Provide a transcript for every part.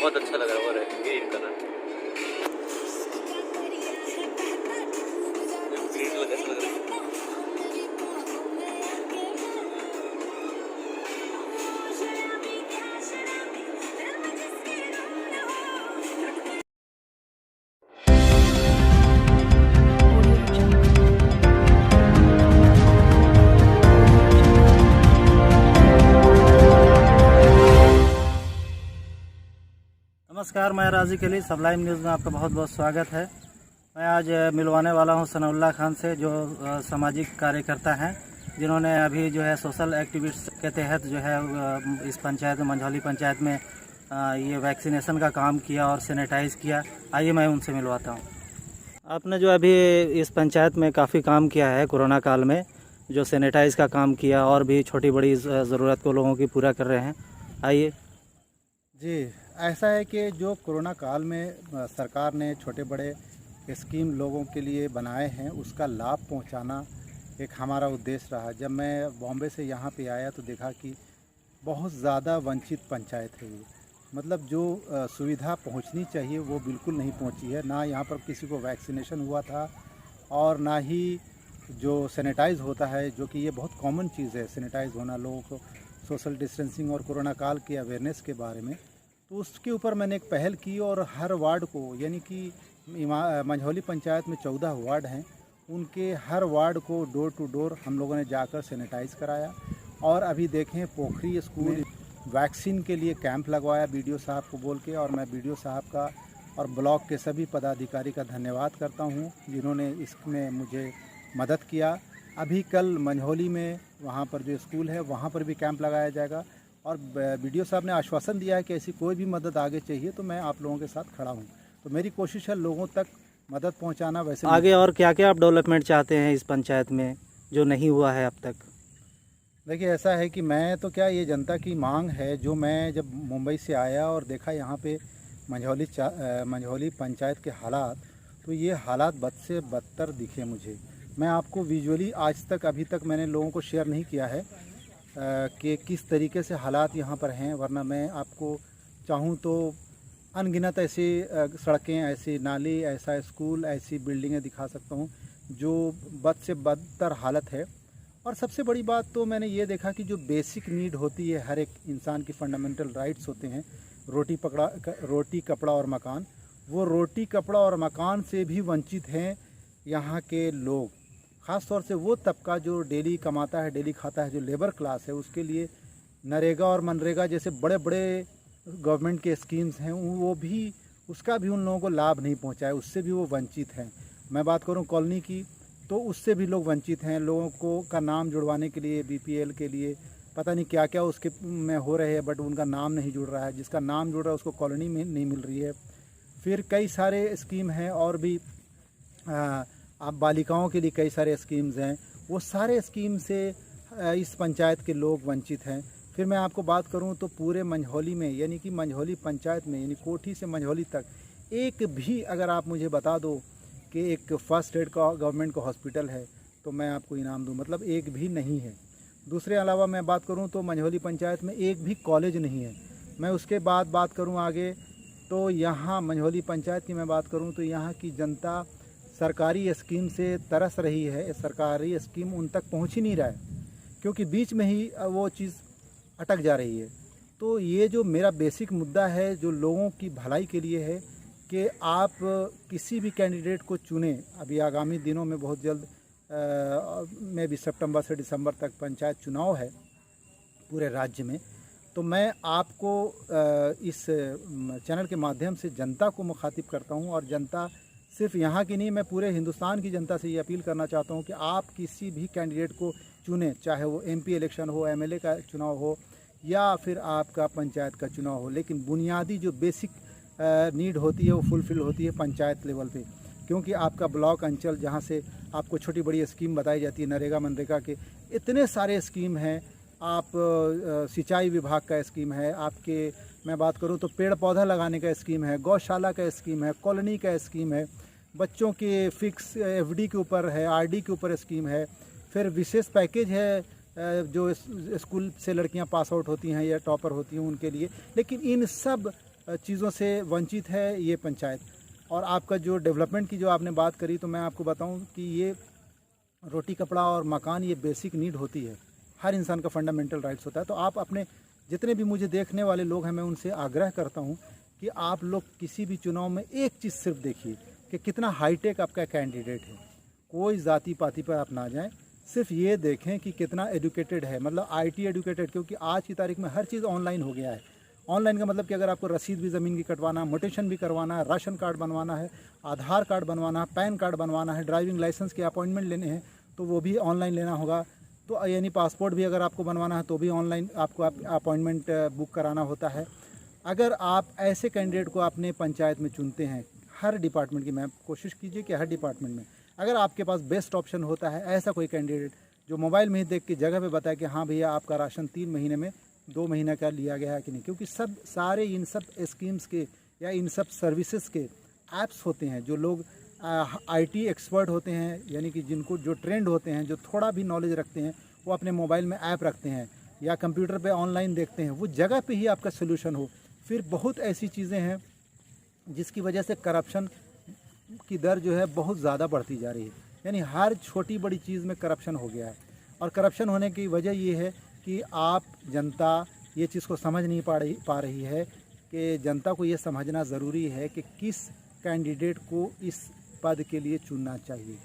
बहुत अच्छा लग रहा है ग्रीन कलर। ग्रीन कलर कैसा लग रहा है? नमस्कार, मैं राजिक अली, सबलाइम न्यूज़ में आपका बहुत बहुत स्वागत है। मैं आज मिलवाने वाला हूं सनाउल्लाह खान से, जो सामाजिक कार्यकर्ता हैं, जिन्होंने अभी जो है सोशल एक्टिविस्ट के तहत जो है इस पंचायत में, मंझौली पंचायत में ये वैक्सीनेशन का काम किया और सैनिटाइज़ किया। आइए मैं उनसे मिलवाता हूं। आपने जो अभी इस पंचायत में काफ़ी काम किया है कोरोना काल में, जो सैनिटाइज़ का काम किया और भी छोटी बड़ी ज़रूरत को लोगों की पूरा कर रहे हैं। आइए जी, ऐसा है कि जो कोरोना काल में सरकार ने छोटे बड़े स्कीम लोगों के लिए बनाए हैं, उसका लाभ पहुंचाना एक हमारा उद्देश्य रहा। जब मैं बॉम्बे से यहाँ पे आया तो देखा कि बहुत ज़्यादा वंचित पंचायत है ये। मतलब जो सुविधा पहुंचनी चाहिए वो बिल्कुल नहीं पहुंची है। ना यहाँ पर किसी को वैक्सीनेशन हुआ था और ना ही जो सैनिटाइज़ होता है, जो कि ये बहुत कॉमन चीज़ है सैनिटाइज़ होना, लोगों को सोशल डिस्टेंसिंग और कोरोना काल की अवेयरनेस के बारे में। तो उसके ऊपर मैंने एक पहल की और हर वार्ड को, यानी कि मंझौली पंचायत में 14 वार्ड हैं, उनके हर वार्ड को डोर टू डोर हम लोगों ने जाकर सैनिटाइज़ कराया। और अभी देखें पोखरी स्कूल वैक्सीन के लिए कैंप लगवाया बीडीओ साहब को बोल के, और मैं बीडीओ साहब का और ब्लॉक के सभी पदाधिकारी का धन्यवाद करता हूँ जिन्होंने इसमें मुझे मदद किया। अभी कल मंझौली में वहाँ पर जो स्कूल है वहाँ पर भी कैंप लगाया जाएगा, और बीडीओ साहब ने आश्वासन दिया है कि ऐसी कोई भी मदद आगे चाहिए तो मैं आप लोगों के साथ खड़ा हूँ। तो मेरी कोशिश है लोगों तक मदद पहुँचाना। वैसे आगे और क्या क्या आप डेवलपमेंट चाहते हैं इस पंचायत में जो नहीं हुआ है अब तक? देखिए, ऐसा है कि मैं तो क्या, ये जनता की मांग है। जो मैं जब मुंबई से आया और देखा यहाँ पे मंझौली पंचायत के हालात, तो ये हालात बद से बदतर दिखे मुझे। मैं आपको विजुअली आज तक, अभी तक मैंने लोगों को शेयर नहीं किया है कि किस तरीके से हालात यहाँ पर हैं, वरना मैं आपको चाहूँ तो अनगिनत ऐसी सड़कें, ऐसे नाले, ऐसा स्कूल, ऐसी बिल्डिंगें दिखा सकता हूँ जो बद से बदतर हालत है। और सबसे बड़ी बात तो मैंने ये देखा कि जो बेसिक नीड होती है, हर एक इंसान की फंडामेंटल राइट्स होते हैं, रोटी कपड़ा और मकान, वो रोटी कपड़ा और मकान से भी वंचित हैं यहाँ के लोग। ख़ास तौर से वो तबका जो डेली कमाता है, डेली खाता है, जो लेबर क्लास है, उसके लिए नरेगा और मनरेगा जैसे बड़े बड़े गवर्नमेंट के स्कीम्स हैं, वो भी, उसका भी उन लोगों को लाभ नहीं पहुंचा है, उससे भी वो वंचित हैं। मैं बात करूं कॉलोनी की, तो उससे भी लोग वंचित हैं। लोगों को का नाम जुड़वाने के लिए, बीपीएल के लिए पता नहीं क्या क्या उसके में हो रहे हैं, बट उनका नाम नहीं जुड़ रहा है। जिसका नाम जुड़ रहा है उसको कॉलोनी में नहीं मिल रही है। फिर कई सारे स्कीम हैं और भी, आप बालिकाओं के लिए कई सारे स्कीम्स हैं, वो सारे स्कीम से इस पंचायत के लोग वंचित हैं। फिर मैं आपको बात करूं तो पूरे मंझौली में, यानी कि मंझौली पंचायत में, यानी कोठी से मंझौली तक, एक भी अगर आप मुझे बता दो कि एक फर्स्ट एड का गवर्नमेंट का हॉस्पिटल है तो मैं आपको इनाम दूं। मतलब एक भी नहीं है। दूसरे अलावा मैं बात करूं तो मंझौली पंचायत में एक भी कॉलेज नहीं है। मैं उसके बाद बात करूं आगे, तो यहाँ मंझौली पंचायत की मैं बात करूं तो यहाँ की जनता सरकारी स्कीम से तरस रही है। सरकारी स्कीम उन तक पहुंच ही नहीं रहा है, क्योंकि बीच में ही वो चीज़ अटक जा रही है। तो ये जो मेरा बेसिक मुद्दा है, जो लोगों की भलाई के लिए है, कि आप किसी भी कैंडिडेट को चुनें। अभी आगामी दिनों में बहुत जल्द में भी सितंबर से दिसंबर तक पंचायत चुनाव है पूरे राज्य में। तो मैं आपको इस चैनल के माध्यम से जनता को मुखातिब करता हूं, और जनता सिर्फ यहाँ की नहीं, मैं पूरे हिंदुस्तान की जनता से ये अपील करना चाहता हूँ कि आप किसी भी कैंडिडेट को चुनें, चाहे वो एमपी इलेक्शन हो, एमएलए का चुनाव हो, या फिर आपका पंचायत का चुनाव हो, लेकिन बुनियादी जो बेसिक नीड होती है वो फुलफ़िल होती है पंचायत लेवल पे। क्योंकि आपका ब्लॉक अंचल, जहाँ से आपको छोटी बड़ी स्कीम बताई जाती है, नरेगा मनरेगा के इतने सारे स्कीम हैं। आप सिंचाई विभाग का स्कीम है, आपके मैं बात करूं तो पेड़ पौधा लगाने का स्कीम है, गौशाला का स्कीम है, कॉलोनी का स्कीम है, बच्चों के फिक्स एफडी के ऊपर है, आरडी के ऊपर स्कीम है। फिर विशेष पैकेज है जो स्कूल से लड़कियां पास आउट होती हैं या टॉपर होती हैं उनके लिए। लेकिन इन सब चीज़ों से वंचित है ये पंचायत। और आपका जो डेवलपमेंट की जो आपने बात करी, तो मैं आपको बताऊं कि ये रोटी कपड़ा और मकान ये बेसिक नीड होती है, हर इंसान का फंडामेंटल राइट्स होता है। तो आप अपने जितने भी मुझे देखने वाले लोग हैं, मैं उनसे आग्रह करता हूं कि आप लोग किसी भी चुनाव में एक चीज़ सिर्फ देखिए कि कितना हाईटेक आपका कैंडिडेट है। कोई जाति पाति पर आप ना जाएं, सिर्फ ये देखें कि कितना एजुकेटेड है, मतलब आईटी एजुकेटेड, क्योंकि आज की तारीख में हर चीज़ ऑनलाइन हो गया है। ऑनलाइन का मतलब कि अगर आपको रसीद भी ज़मीन की कटवाना है, मोटेशन भी करवाना है, राशन कार्ड बनवाना है, आधार कार्ड बनवाना है, पैन कार्ड बनवाना है, ड्राइविंग लाइसेंस के अपॉइंटमेंट लेने हैं तो वो भी ऑनलाइन लेना होगा। तो यानी पासपोर्ट भी अगर आपको बनवाना है तो भी ऑनलाइन आपको अपॉइंटमेंट बुक कराना होता है। अगर आप ऐसे कैंडिडेट को अपने पंचायत में चुनते हैं, हर डिपार्टमेंट की, मैं कोशिश कीजिए कि हर डिपार्टमेंट में अगर आपके पास बेस्ट ऑप्शन होता है ऐसा कोई कैंडिडेट जो मोबाइल में ही देख के जगह पे बताए कि हाँ भैया आपका राशन 3 महीने में 2 महीने का लिया गया है कि नहीं, क्योंकि सारे इन सब स्कीम्स के या इन सब सर्विसेज के ऐप्स होते हैं। जो लोग आईटी एक्सपर्ट होते हैं, यानी कि जिनको जो ट्रेंड होते हैं, जो थोड़ा भी नॉलेज रखते हैं, वो अपने मोबाइल में ऐप रखते हैं या कंप्यूटर पे ऑनलाइन देखते हैं, वो जगह पे ही आपका सोल्यूशन हो। फिर बहुत ऐसी चीज़ें हैं जिसकी वजह से करप्शन की दर जो है बहुत ज़्यादा बढ़ती जा रही है, यानी हर छोटी बड़ी चीज़ में करप्शन हो गया है। और करप्शन होने की वजह ये है कि आप जनता ये चीज़ को समझ नहीं पा रही है कि जनता को ये समझना ज़रूरी है कि किस कैंडिडेट को इस पद के लिए चुनना चाहिए।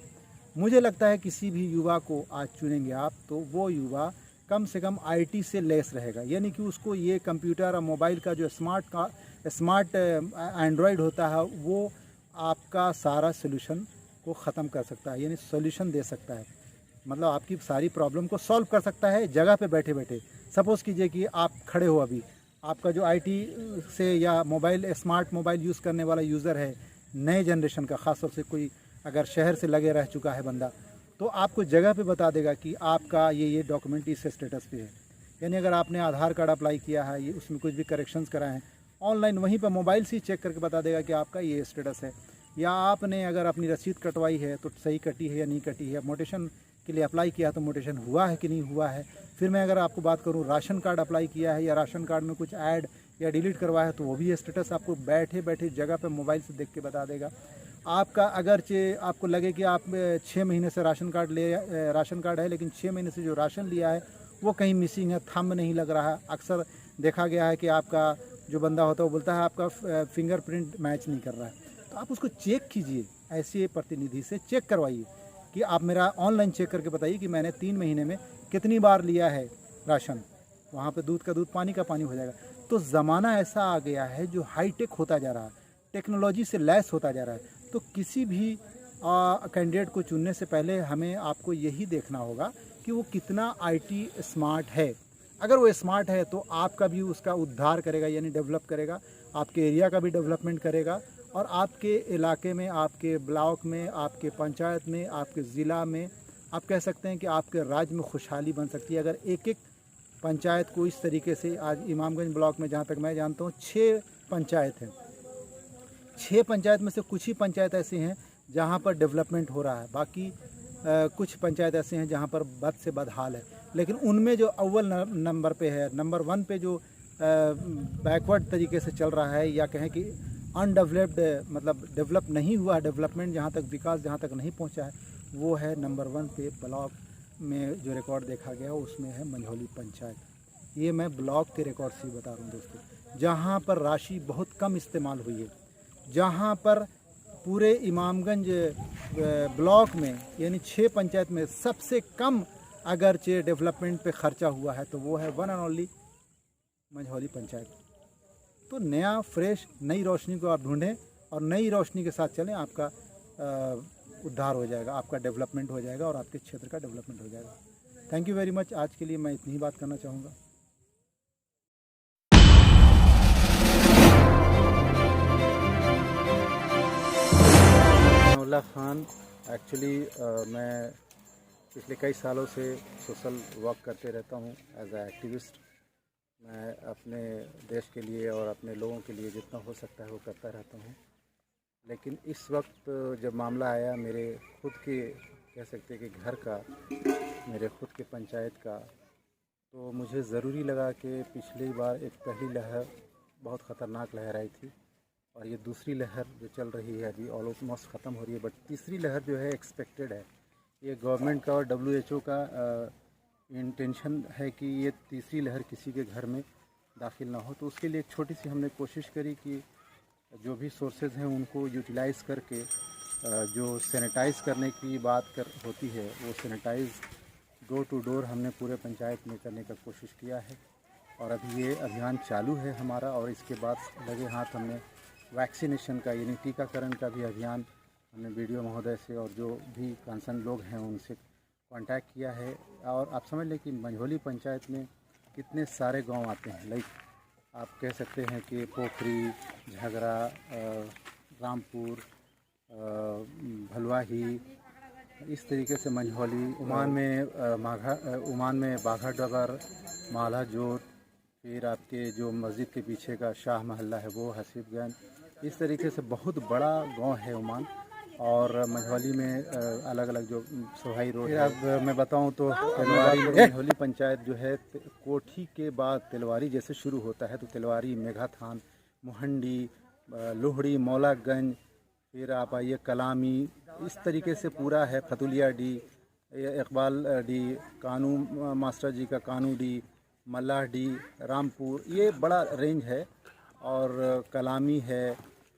मुझे लगता है किसी भी युवा को आज चुनेंगे आप तो वो युवा कम से कम आईटी से लेस रहेगा, यानी कि उसको ये कंप्यूटर और मोबाइल का जो स्मार्ट एंड्रॉयड होता है वो आपका सारा सोल्यूशन को ख़त्म कर सकता है, यानी सोल्यूशन दे सकता है, मतलब आपकी सारी प्रॉब्लम को सॉल्व कर सकता है जगह पे बैठे बैठे। सपोज़ कीजिए कि आप खड़े हो, अभी आपका जो आईटी से या स्मार्ट मोबाइल यूज़ करने वाला यूज़र है नए जनरेशन का, ख़ासतौर से कोई अगर शहर से लगे रह चुका है बंदा, तो आपको जगह पे बता देगा कि आपका ये डॉक्यूमेंट इस स्टेटस पे है। यानी अगर आपने आधार कार्ड अप्लाई किया है, ये उसमें कुछ भी करेक्शंस कराए हैं, ऑनलाइन वहीं पर मोबाइल से ही चेक करके बता देगा कि आपका ये स्टेटस है। या आपने अगर अपनी रसीद कटवाई है तो सही कटी है या नहीं कटी है, मोटेशन के लिए अप्लाई किया तो मोटेशन हुआ है कि नहीं हुआ है। फिर मैं अगर आपको बात करूं, राशन कार्ड अप्लाई किया है या राशन कार्ड में कुछ ऐड या डिलीट करवाया है तो वो भी स्टेटस आपको बैठे बैठे जगह पे मोबाइल से देख के बता देगा। आपका अगरचे आपको लगे कि आप 6 महीने से राशन कार्ड है लेकिन 6 महीने से जो राशन लिया है वो कहीं मिसिंग है, थंब नहीं लग रहा है। अक्सर देखा गया है कि आपका जो बंदा होता है वो बोलता है आपका फिंगरप्रिंट मैच नहीं कर रहा है, तो आप उसको चेक कीजिए, ऐसे प्रतिनिधि से चेक करवाइए कि आप मेरा ऑनलाइन चेक करके बताइए कि मैंने 3 महीने में कितनी बार लिया है राशन। वहाँ पे दूध का दूध पानी का पानी हो जाएगा। तो ज़माना ऐसा आ गया है जो हाईटेक होता जा रहा है, टेक्नोलॉजी से लैस होता जा रहा है। तो किसी भी कैंडिडेट को चुनने से पहले हमें आपको यही देखना होगा कि वो कितना आईटी स्मार्ट है। अगर वो स्मार्ट है तो आपका भी उसका उद्धार करेगा, यानी डेवलप करेगा, आपके एरिया का भी डेवलपमेंट करेगा और आपके इलाके में, आपके ब्लॉक में, आपके पंचायत में, आपके ज़िला में, आप कह सकते हैं कि आपके राज्य में खुशहाली बन सकती है। अगर एक एक पंचायत को इस तरीके से, आज इमामगंज ब्लॉक में जहाँ तक मैं जानता हूँ 6 पंचायत हैं, 6 पंचायत में से कुछ ही पंचायत ऐसे हैं जहाँ पर डेवलपमेंट हो रहा है, बाकी कुछ पंचायत ऐसे हैं जहाँ पर बद से बदहाल है। लेकिन उनमें जो अव्वल नंबर पे है, नंबर 1 पे जो बैकवर्ड तरीके से चल रहा है, या कहें कि अनडेवलप्ड, मतलब डेवलप नहीं हुआ, डेवलपमेंट जहाँ तक, विकास जहाँ तक नहीं पहुँचा है, वो है नंबर 1 पे ब्लॉक में जो रिकॉर्ड देखा गया उसमें है मंझौली पंचायत। ये मैं ब्लॉक के रिकॉर्ड से ही बता रहा हूँ दोस्तों, जहाँ पर राशि बहुत कम इस्तेमाल हुई है, जहाँ पर पूरे इमामगंज ब्लॉक में यानी 6 पंचायत में सबसे कम अगरचे डेवलपमेंट पे खर्चा हुआ है तो वो है one and only Manjhauli panchayat. तो नया फ्रेश नई रोशनी को आप ढूंढें और नई रोशनी के साथ चलें, आपका उद्धार हो जाएगा, आपका डेवलपमेंट हो जाएगा और आपके क्षेत्र का डेवलपमेंट हो जाएगा। Thank you very much. आज के लिए मैं इतनी ही बात करना चाहूँगा। सनाउल्लाह खान, एक्चुअली मैं पिछले कई सालों से सोशल वर्क करते रहता हूँ एज ए एक्टिविस्ट। मैं अपने देश के लिए और अपने लोगों के लिए जितना हो सकता है वो करता रहता हूँ। लेकिन इस वक्त जब मामला आया मेरे खुद के, कह सकते कि घर का, मेरे खुद के पंचायत का, तो मुझे ज़रूरी लगा कि पिछली बार एक पहली लहर बहुत ख़तरनाक लहर आई थी, और ये दूसरी लहर जो चल रही है अभी ऑलमोस्ट ख़त्म हो रही है, बट तीसरी लहर जो है एक्सपेक्टेड है। ये गवर्नमेंट का और WHO का इंटेंशन है कि ये तीसरी लहर किसी के घर में दाखिल ना हो। तो उसके लिए एक छोटी सी हमने कोशिश करी कि जो भी सोर्सेज हैं उनको यूटिलाइज़ करके जो सैनिटाइज़ करने की बात होती है वो सैनिटाइज़ डोर टू डोर हमने पूरे पंचायत में करने का कोशिश किया है। और अभी ये अभियान चालू है हमारा, और इसके बाद लगे हाथ हमने वैक्सीनेशन का यानी टीकाकरण का भी अभियान हमने BDO महोदय से और जो भी कंसर्न लोग हैं उनसे कांटेक्ट किया है। और आप समझ लें कि मंझौली पंचायत में कितने सारे गांव आते हैं, लाइक आप कह सकते हैं कि पोखरी, झगड़ा, रामपुर, भलवाही, इस तरीके से मंझौली, उमान में बाघा डगर, माला जोत, फिर आपके जो मस्जिद के पीछे का शाह महल्ला है वो, हसीबगंज, इस तरीके से बहुत बड़ा गांव है उमान। और मंझौली में अलग अलग जो सोहाई रोड है। अब मैं बताऊं तो तिलवारी मंझौली पंचायत जो है कोठी के बाद तिलवारी जैसे शुरू होता है तो तिलवारी, मेघाथान, मोहंडी, लोहड़ी, मौलागंज, फिर आप आइए कलामी, इस तरीके से पूरा है, फतुलिया डी, इकबाल डी, कानू मास्टर जी का कानू डी, मल्लाह डी, रामपुर, ये बड़ा रेंज है। और कलामी है,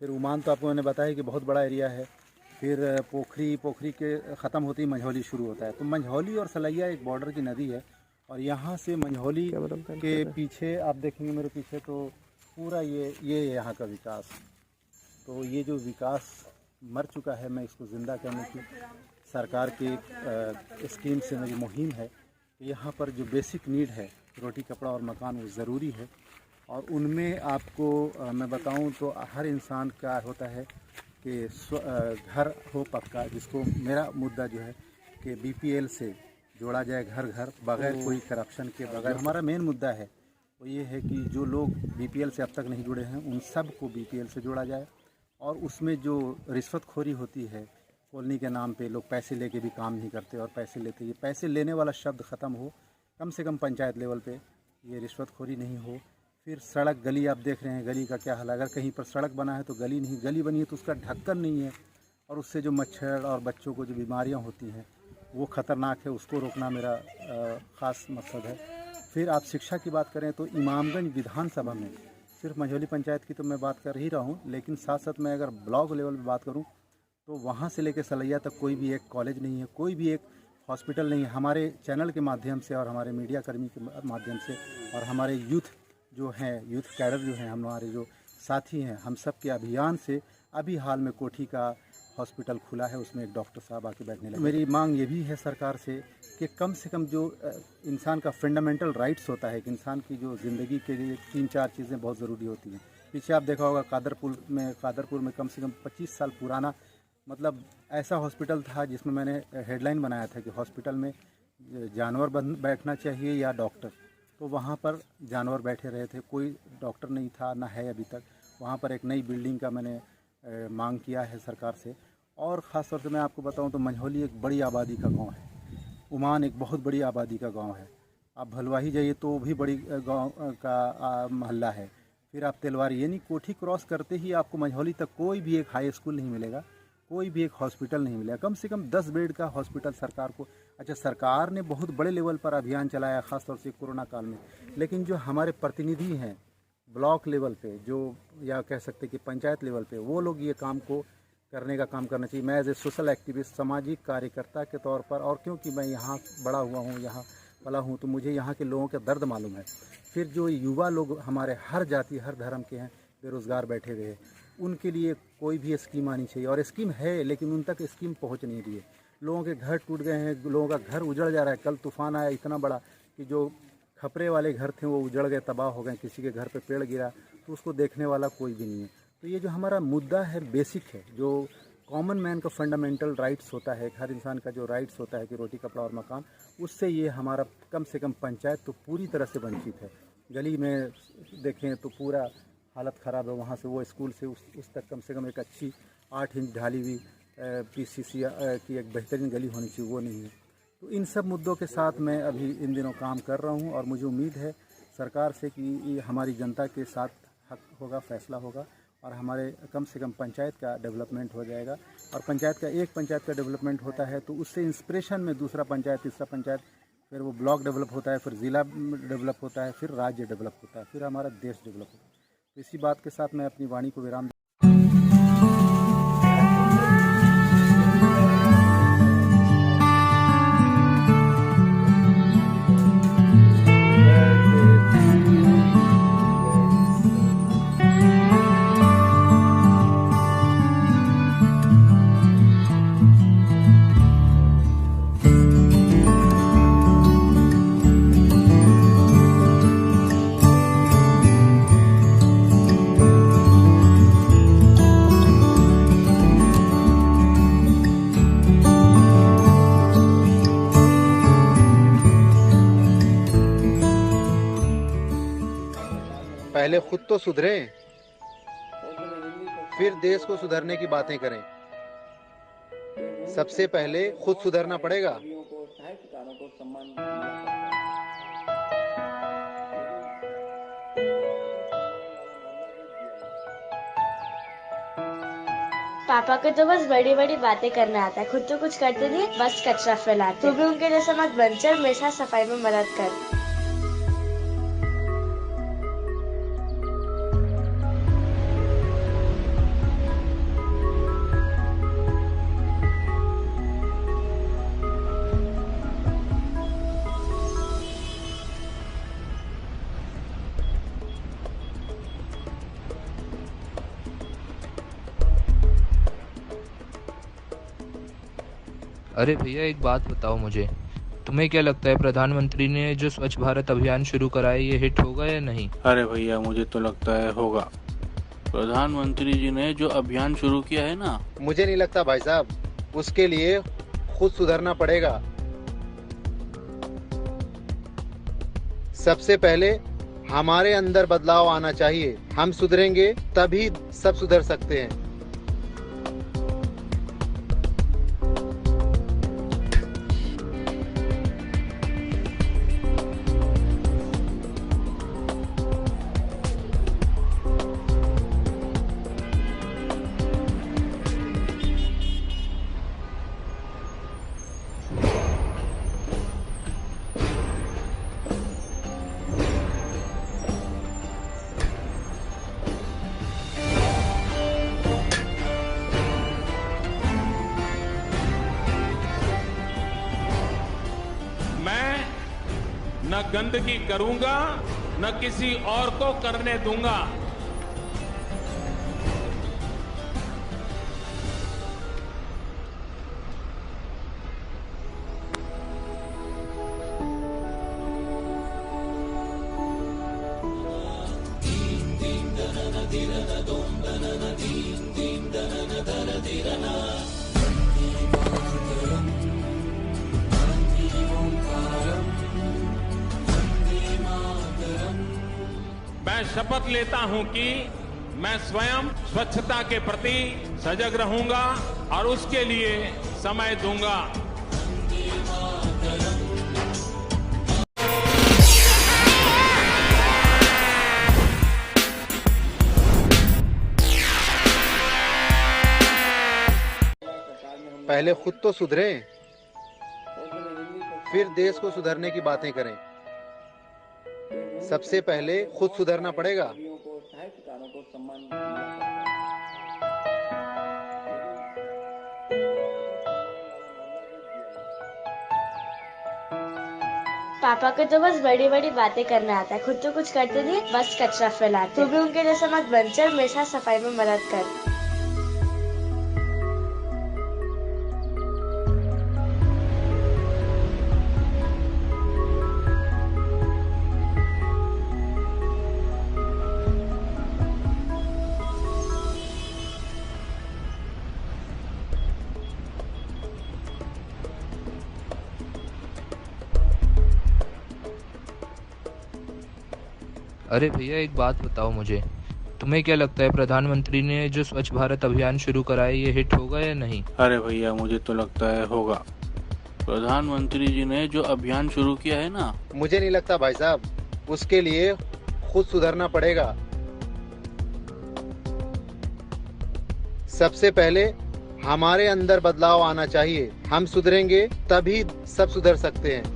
फिर उमान तो आपको मैंने बताया कि बहुत बड़ा एरिया है। फिर पोखरी के ख़त्म होती ही मंझौली शुरू होता है। तो मंझौली और सलैया एक बॉर्डर की नदी है, और यहाँ से मंझौली के पीछे आप देखेंगे मेरे पीछे तो पूरा ये यहाँ का विकास। तो ये जो विकास मर चुका है, मैं इसको ज़िंदा करने की सरकार की स्कीम से मेरी मुहिम है। यहाँ पर जो बेसिक नीड है, रोटी कपड़ा और मकान, वो ज़रूरी है। और उनमें आपको मैं बताऊं तो हर इंसान का होता है कि घर हो पक्का, जिसको मेरा मुद्दा जो है कि BPL से जोड़ा जाए घर घर, बगैर कोई करप्शन के, बगैर। हमारा मेन मुद्दा है वो ये है कि जो लोग BPL से अब तक नहीं जुड़े हैं उन सब को BPL से जोड़ा जाए। और उसमें जो रिश्वतखोरी होती है, कॉलोनी के नाम पे लोग पैसे लेके भी काम नहीं करते और पैसे लेते, ये पैसे लेने वाला शब्द ख़त्म हो, कम से कम पंचायत लेवल पे ये रिश्वतखोरी नहीं हो। फिर सड़क गली आप देख रहे हैं, गली का क्या हाल है। अगर कहीं पर सड़क बना है तो गली नहीं, गली बनी है तो उसका ढक्कन नहीं है, और उससे जो मच्छर और बच्चों को जो बीमारियां होती हैं वो ख़तरनाक है, उसको रोकना मेरा ख़ास मकसद है। फिर आप शिक्षा की बात करें तो इमामगंज विधानसभा में, सिर्फ मंझौली पंचायत की तो मैं बात कर ही रहा हूँ, लेकिन साथ साथ मैं अगर ब्लॉक लेवल पर बात करूँ तो वहाँ से लेकर सलैया तक कोई भी एक कॉलेज नहीं है, कोई भी एक हॉस्पिटल नहीं है। हमारे चैनल के माध्यम से और हमारे मीडिया कर्मी के माध्यम से और हमारे यूथ जो हैं, यूथ कैडर जो हैं, हमारे जो साथी हैं, हम सब के अभियान से अभी हाल में कोठी का हॉस्पिटल खुला है, उसमें एक डॉक्टर साहब आके बैठने लगे। मेरी मांग ये भी है सरकार से कि कम से कम जो इंसान का फंडामेंटल राइट्स होता है, कि इंसान की जो ज़िंदगी के लिए 3-4 चीज़ें बहुत ज़रूरी होती हैं। पीछे आप देखा होगा कादरपुर में कम से कम 25 साल पुराना मतलब ऐसा हॉस्पिटल था जिसमें मैंने हेडलाइन बनाया था कि हॉस्पिटल में जानवर बैठना चाहिए या डॉक्टर। तो वहाँ पर जानवर बैठे रहे थे, कोई डॉक्टर नहीं था, ना है अभी तक। वहाँ पर एक नई बिल्डिंग का मैंने मांग किया है सरकार से। और ख़ास तौर से मैं आपको बताऊँ तो मंझौली एक बड़ी आबादी का गांव है, उमान एक बहुत बड़ी आबादी का गांव है। आप भलवाही जाइए तो भी बड़ी गांव का मोहल्ला है। फिर आप तिलवारी यानी कोठी क्रॉस करते ही आपको मंझौली तक कोई भी एक हाई स्कूल नहीं मिलेगा, कोई भी एक हॉस्पिटल नहीं मिलेगा। कम से कम 10 बेड का हॉस्पिटल सरकार को, अच्छा सरकार ने बहुत बड़े लेवल पर अभियान चलाया ख़ासतौर से कोरोना काल में, लेकिन जो हमारे प्रतिनिधि हैं ब्लॉक लेवल पे, जो या कह सकते कि पंचायत लेवल पे, वो लोग ये काम को करने का काम करना चाहिए। मैं एज ए सोशल एक्टिविस्ट, सामाजिक कार्यकर्ता के तौर पर, और क्योंकि मैं यहाँ बड़ा हुआ हूँ, यहाँ पला हूँ, तो मुझे यहाँ के लोगों का दर्द मालूम है। फिर जो युवा लोग हमारे हर जाति हर धर्म के हैं, बेरोज़गार बैठे हुए हैं, उनके लिए कोई भी स्कीम आनी चाहिए। और स्कीम है लेकिन उन तक स्कीम पहुँच नहीं रही है। लोगों के घर टूट गए हैं, लोगों का घर उजड़ जा रहा है। कल तूफान आया इतना बड़ा कि जो खपरे वाले घर थे वो उजड़ गए, तबाह हो गए। किसी के घर पे पेड़ गिरा तो उसको देखने वाला कोई भी नहीं है। तो ये जो हमारा मुद्दा है बेसिक है, जो कॉमन मैन का फंडामेंटल राइट्स होता है, हर इंसान का जो राइट्स होता है कि रोटी कपड़ा और मकान, उससे ये हमारा कम से कम पंचायत तो पूरी तरह से वंचित है। गली में देखें तो पूरा हालत ख़राब है। वहाँ से वो स्कूल से उस तक कम से कम एक अच्छी 8 इंच ढाली हुई PCC की एक बेहतरीन गली होनी चाहिए, वो नहीं है। तो इन सब मुद्दों के साथ मैं अभी इन दिनों काम कर रहा हूँ और मुझे उम्मीद है सरकार से कि हमारी जनता के साथ हक होगा, फैसला होगा और हमारे कम से कम पंचायत का डेवलपमेंट हो जाएगा। और पंचायत का डेवलपमेंट होता है तो उससे इंस्पिरेशन में दूसरा पंचायत, तीसरा पंचायत, फिर वो ब्लॉक डेवलप होता है, फिर ज़िला डेवलप होता है, फिर राज्य डेवलप होता है, फिर हमारा देश डेवलप होता है। तो इसी बात के साथ मैं अपनी वाणी को विराम पहले खुद तो सुधरें, फिर देश को सुधरने की बातें करें। सबसे पहले खुद सुधरना पड़ेगा। पापा को तो बस बड़ी बड़ी बातें करना आता है, खुद तो कुछ करते नहीं, बस कचरा फैलाते। तू भी उनके जैसा मत बन, चल मेरे साथ सफाई में मदद कर। अरे भैया, एक बात बताओ मुझे, तुम्हें क्या लगता है प्रधानमंत्री ने जो स्वच्छ भारत अभियान शुरू करा है ये हिट होगा या नहीं? अरे भैया, मुझे तो लगता है होगा। प्रधानमंत्री जी ने जो अभियान शुरू किया है ना, मुझे नहीं लगता भाई साहब, उसके लिए खुद सुधरना पड़ेगा। सबसे पहले हमारे अंदर बदलाव आना चाहिए। हम सुधरेंगे तभी सब सुधर सकते हैं। न गंदगी करूंगा, न किसी और को करने दूंगा। मैं शपथ लेता हूं कि मैं स्वयं स्वच्छता के प्रति सजग रहूंगा और उसके लिए समय दूंगा। पहले खुद तो सुधरें, फिर देश को सुधरने की बातें करें। सबसे पहले खुद सुधरना पड़ेगा। पापा को तो बस बड़ी बड़ी बातें करना आता है, खुद तो कुछ करते नहीं, बस कचरा फैलाते। तू भी उनके जैसा मत बन, चल मेरे साथ सफाई में मदद कर। अरे भैया, एक बात बताओ मुझे, तुम्हें क्या लगता है प्रधानमंत्री ने जो स्वच्छ भारत अभियान शुरू करा है ये हिट होगा या नहीं? अरे भैया, मुझे तो लगता है होगा। प्रधानमंत्री जी ने जो अभियान शुरू किया है ना, मुझे नहीं लगता भाई साहब, उसके लिए खुद सुधरना पड़ेगा। सबसे पहले हमारे अंदर बदलाव आना चाहिए। हम सुधरेंगे तभी सब सुधर सकते हैं।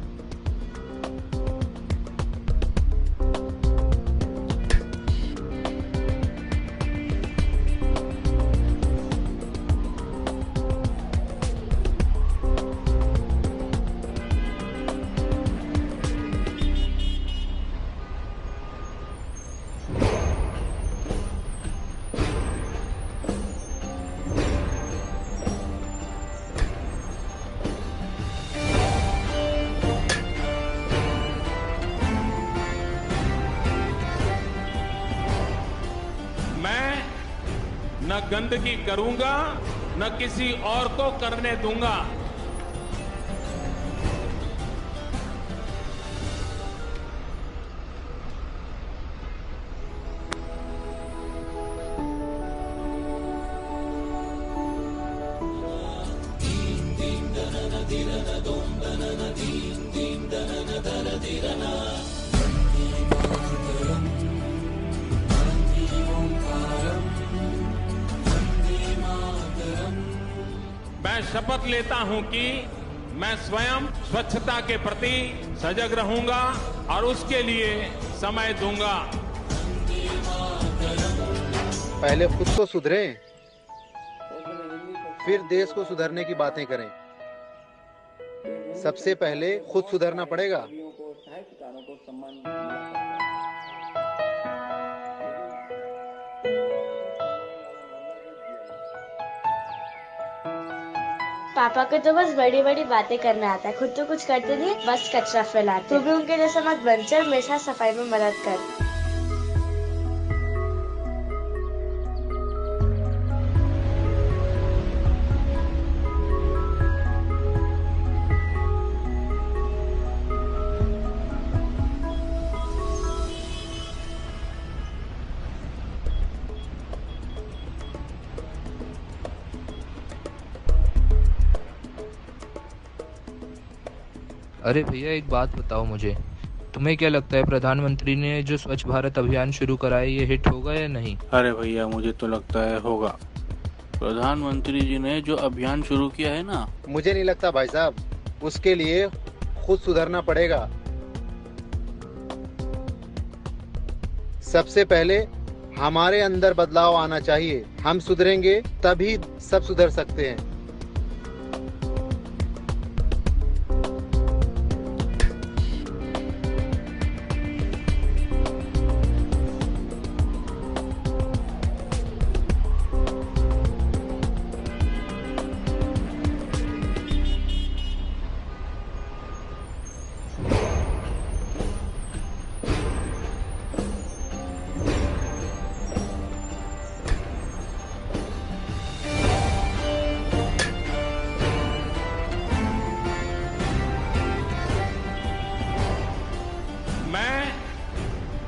न गंदगी करूंगा, न किसी और को करने दूंगा। मैं शपथ लेता हूं कि मैं स्वयं स्वच्छता के प्रति सजग रहूंगा और उसके लिए समय दूंगा। पहले खुद को सुधरें, फिर देश को सुधरने की बातें करें। सबसे पहले खुद सुधरना पड़ेगा। पापा को तो बस बड़ी बड़ी बातें करना आता है, खुद तो कुछ करते नहीं, बस कचरा फैलाते। तू भी उनके जैसा मत बन, चल मेरे साथ सफाई में मदद कर। अरे भैया एक बात बताओ मुझे, तुम्हें क्या लगता है प्रधानमंत्री ने जो स्वच्छ भारत अभियान शुरू कराया ये हिट होगा या नहीं? अरे भैया मुझे तो लगता है होगा। प्रधानमंत्री जी ने जो अभियान शुरू किया है ना, मुझे नहीं लगता भाई साहब, उसके लिए खुद सुधरना पड़ेगा। सबसे पहले हमारे अंदर बदलाव आना चाहिए। हम सुधरेंगे तभी सब सुधर सकते हैं।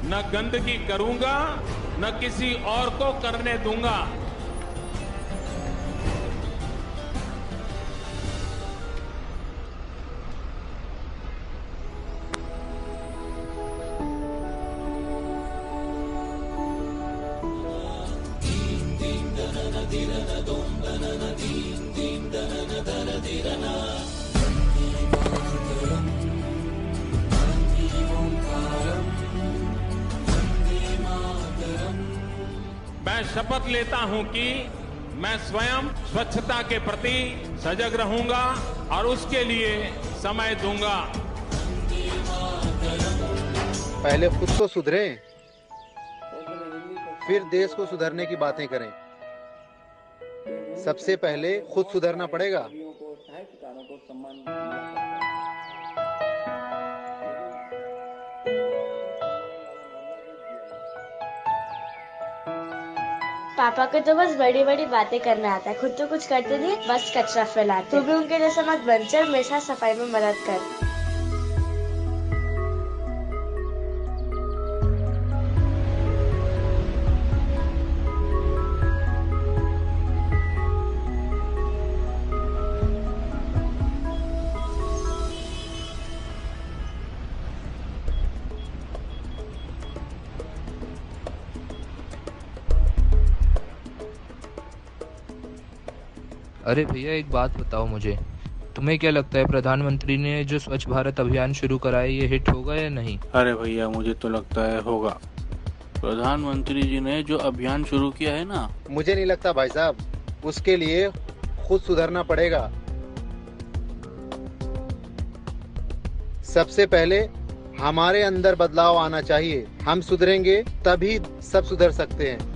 न गंदगी करूंगा, न किसी और को करने दूंगा। मैं शपथ लेता हूं कि मैं स्वयं स्वच्छता के प्रति सजग रहूंगा और उसके लिए समय दूंगा। पहले खुद को सुधरें, फिर देश को सुधरने की बातें करें। सबसे पहले खुद सुधरना पड़ेगा। पापा को तो बस बड़ी बड़ी बातें करना आता है, खुद तो कुछ करते नहीं, बस कचरा फैलाते। तू भी उनके जैसा मत बन, चल मेरे साथ सफाई में मदद कर। अरे भैया एक बात बताओ मुझे, तुम्हें क्या लगता है प्रधानमंत्री ने जो स्वच्छ भारत अभियान शुरू करा है ये हिट होगा या नहीं? अरे भैया मुझे तो लगता है होगा। प्रधानमंत्री जी ने जो अभियान शुरू किया है ना, मुझे नहीं लगता भाई साहब, उसके लिए खुद सुधरना पड़ेगा। सबसे पहले हमारे अंदर बदलाव आना चाहिए। हम सुधरेंगे तभी सब सुधर सकते हैं।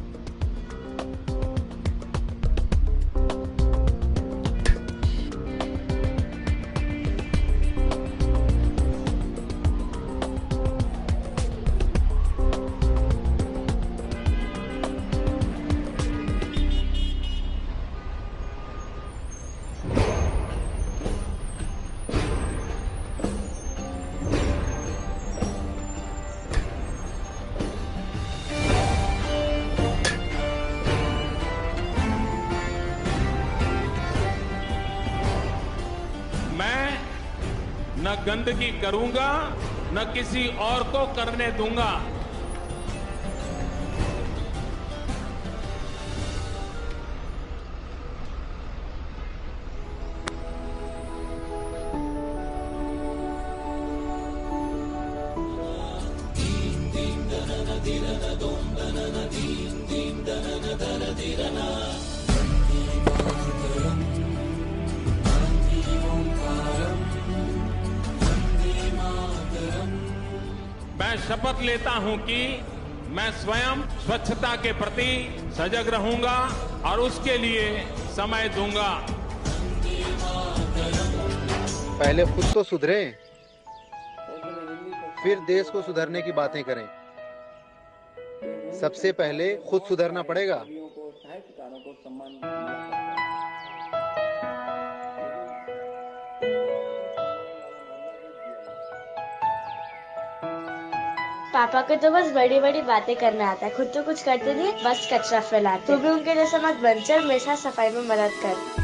न गंदगी करूंगा, न किसी और को करने दूंगा। मैं शपथ लेता हूं कि मैं स्वयं स्वच्छता के प्रति सजग रहूंगा और उसके लिए समय दूंगा। पहले खुद तो सुधरें, फिर देश को सुधरने की बातें करें। सबसे पहले खुद सुधरना पड़ेगा। पापा को तो बस बड़ी बड़ी बातें करना आता है, खुद तो कुछ करते नहीं, बस कचरा फैलाते। तू भी उनके जैसा मत बन, चल मेरे साथ सफाई में मदद कर।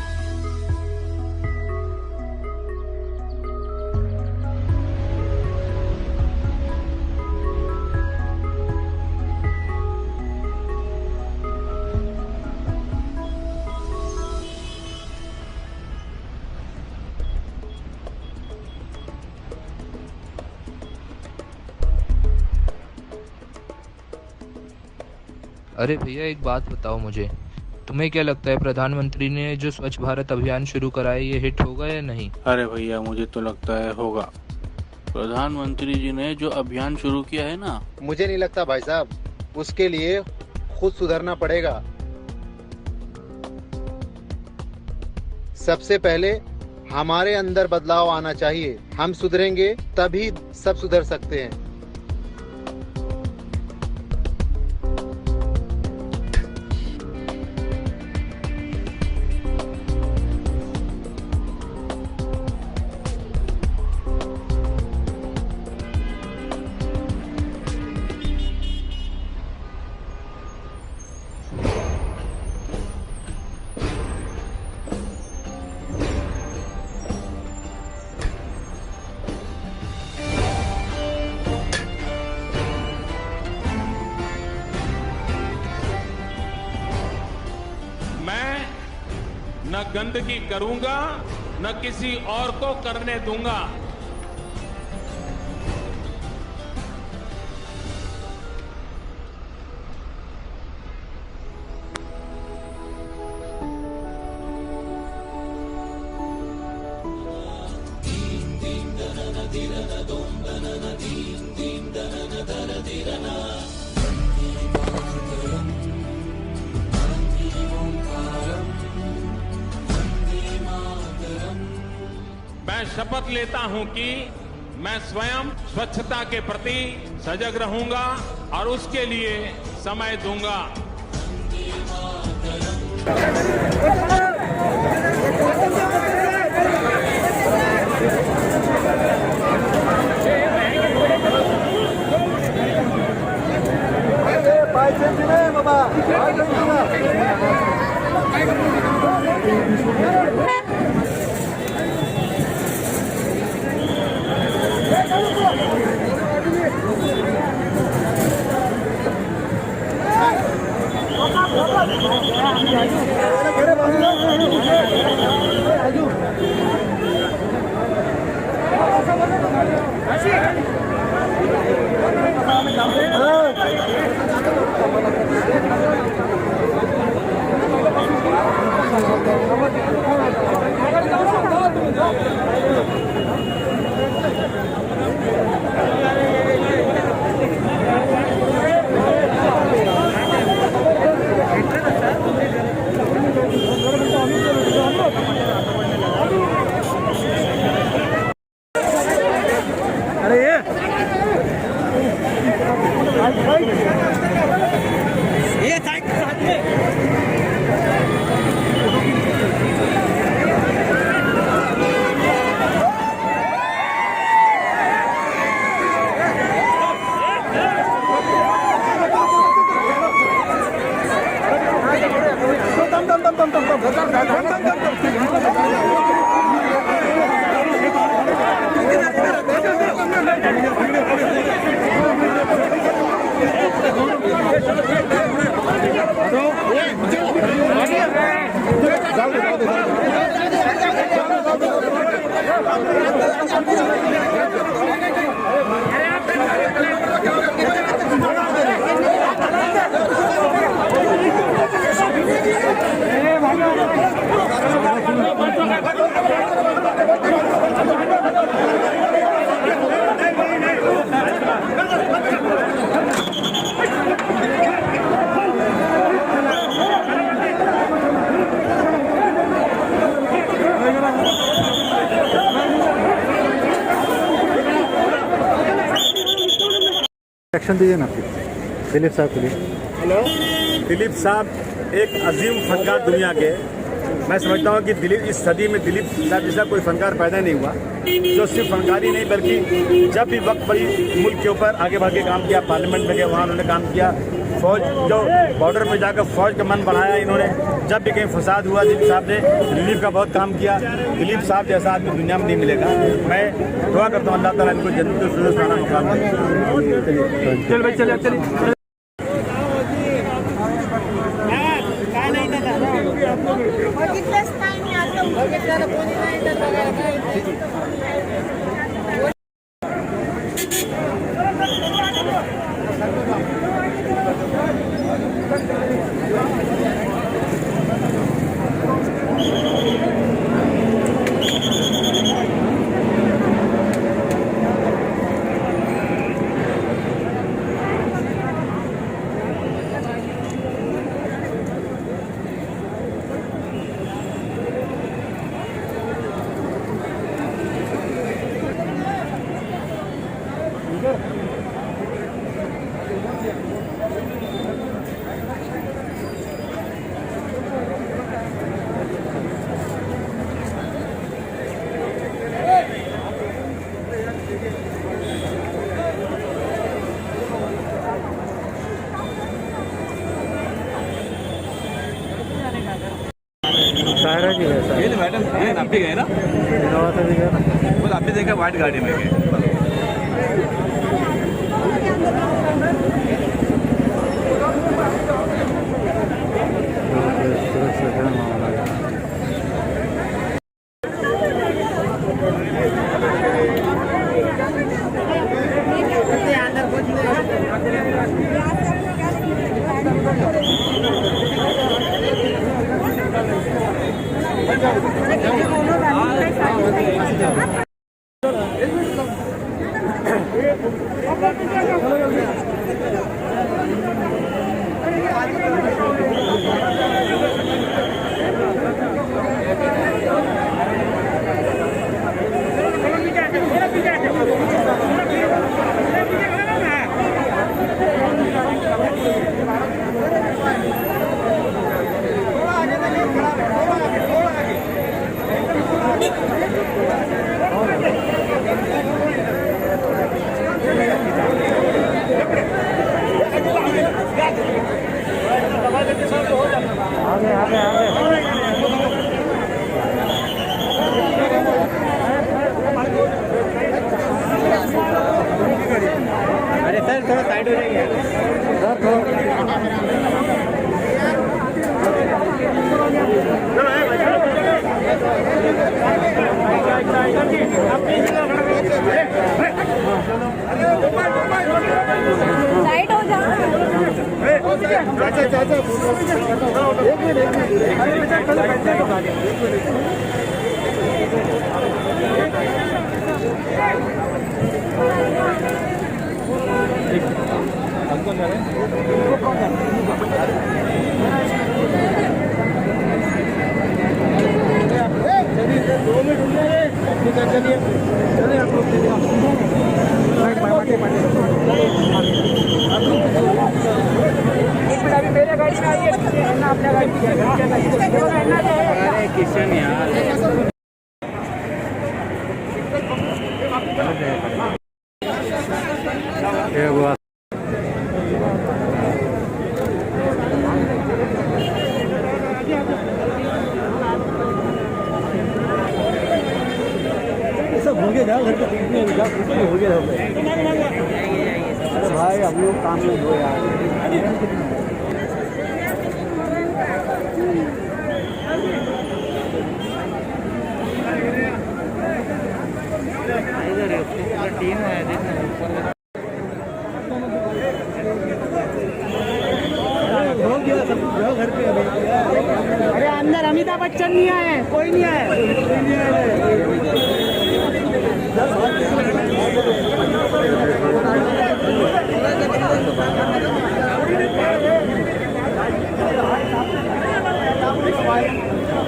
अरे भैया एक बात बताओ मुझे, तुम्हें क्या लगता है प्रधानमंत्री ने जो स्वच्छ भारत अभियान शुरू करा है ये हिट होगा या नहीं? अरे भैया मुझे तो लगता है होगा। प्रधानमंत्री जी ने जो अभियान शुरू किया है ना, मुझे नहीं लगता भाई साहब, उसके लिए खुद सुधरना पड़ेगा। सबसे पहले हमारे अंदर बदलाव आना चाहिए। हम सुधरेंगे तभी सब सुधर सकते हैं। न गंदगी करूंगा, न किसी और को करने दूंगा। मैं शपथ लेता हूं कि मैं स्वयं स्वच्छता के प्रति सजग रहूंगा और उसके लिए समय दूंगा। अरे एक्शन दीजिए ना फिर दिलीप साहब के लिए। हेलो, दिलीप साहब एक अजीम फनकार दुनिया के। मैं समझता हूँ कि दिलीप इस सदी में दिलीप साहब जैसा कोई फनकार पैदा नहीं हुआ, जो सिर्फ फनकारी नहीं बल्कि जब भी वक्त पड़ी मुल्क के ऊपर आगे बढ़ के काम किया। पार्लियामेंट में गए, वहाँ उन्होंने काम किया। फौज जो बॉर्डर में जाकर फौज का मन बढ़ाया इन्होंने। जब भी कहीं फसाद हुआ दिलीप साहब ने रिलीफ का बहुत काम किया। दिलीप साहब जैसा आदमी दुनिया में नहीं मिलेगा। मैं दुआ करता हूँ अल्लाह ताला इनको जन्नतुल फिरदौस वाला मुकाम दे। चल भाई चल। सायरा जी है मैडम आप भी गए ना? बोल आप भी देखा व्हाइट गाड़ी में गए। अरे सर थोड़ा साइड हो जाइए सर। भाई हम लोग काम में हो यार। अरे अंदर अमिताभ बच्चन नहीं आए, कोई नहीं आया।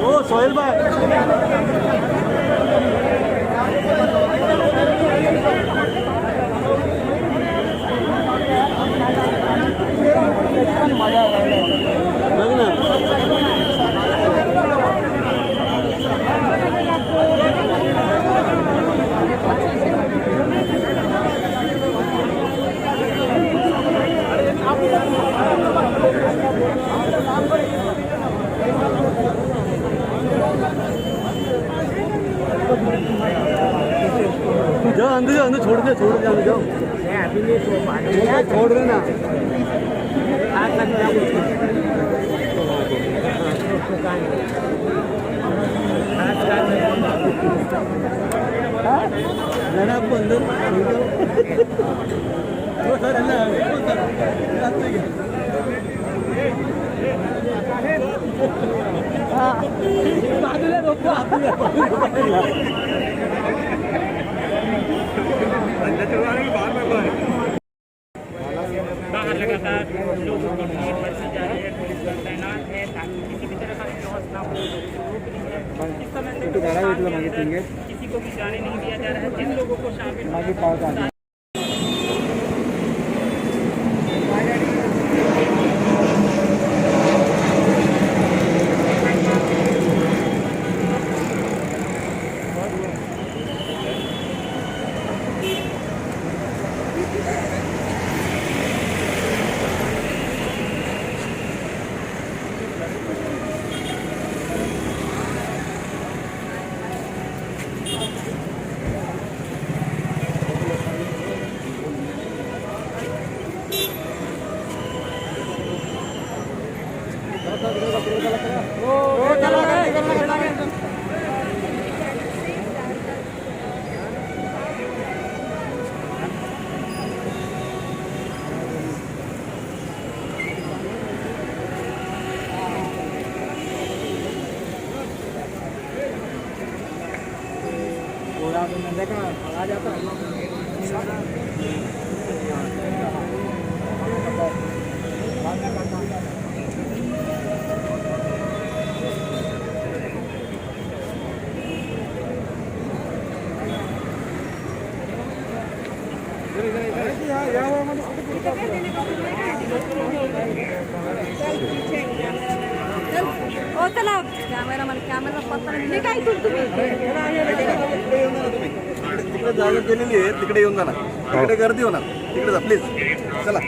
ओ सोहेल भाई जाओ अंदर छोड़ दे अंदर जाओ छोड़ देना आपको अंदर बाहर लगातार लोगों की भीड़ बढ़ती जा रही है। पुलिस बल तैनात है ताकि किसी भी तरह का विरोध ना हो। इस समय से किसी को भी जाने नहीं दिया जा रहा है। जिन लोगों को शामिल आ जाता चला कॅमेरा पत्ता काय तुम्ही तिकडे जागा केलेली आहे, तिकडे येऊन जा ना. तिकडे गर्दी होणार, तिकडे जा प्लीज. चला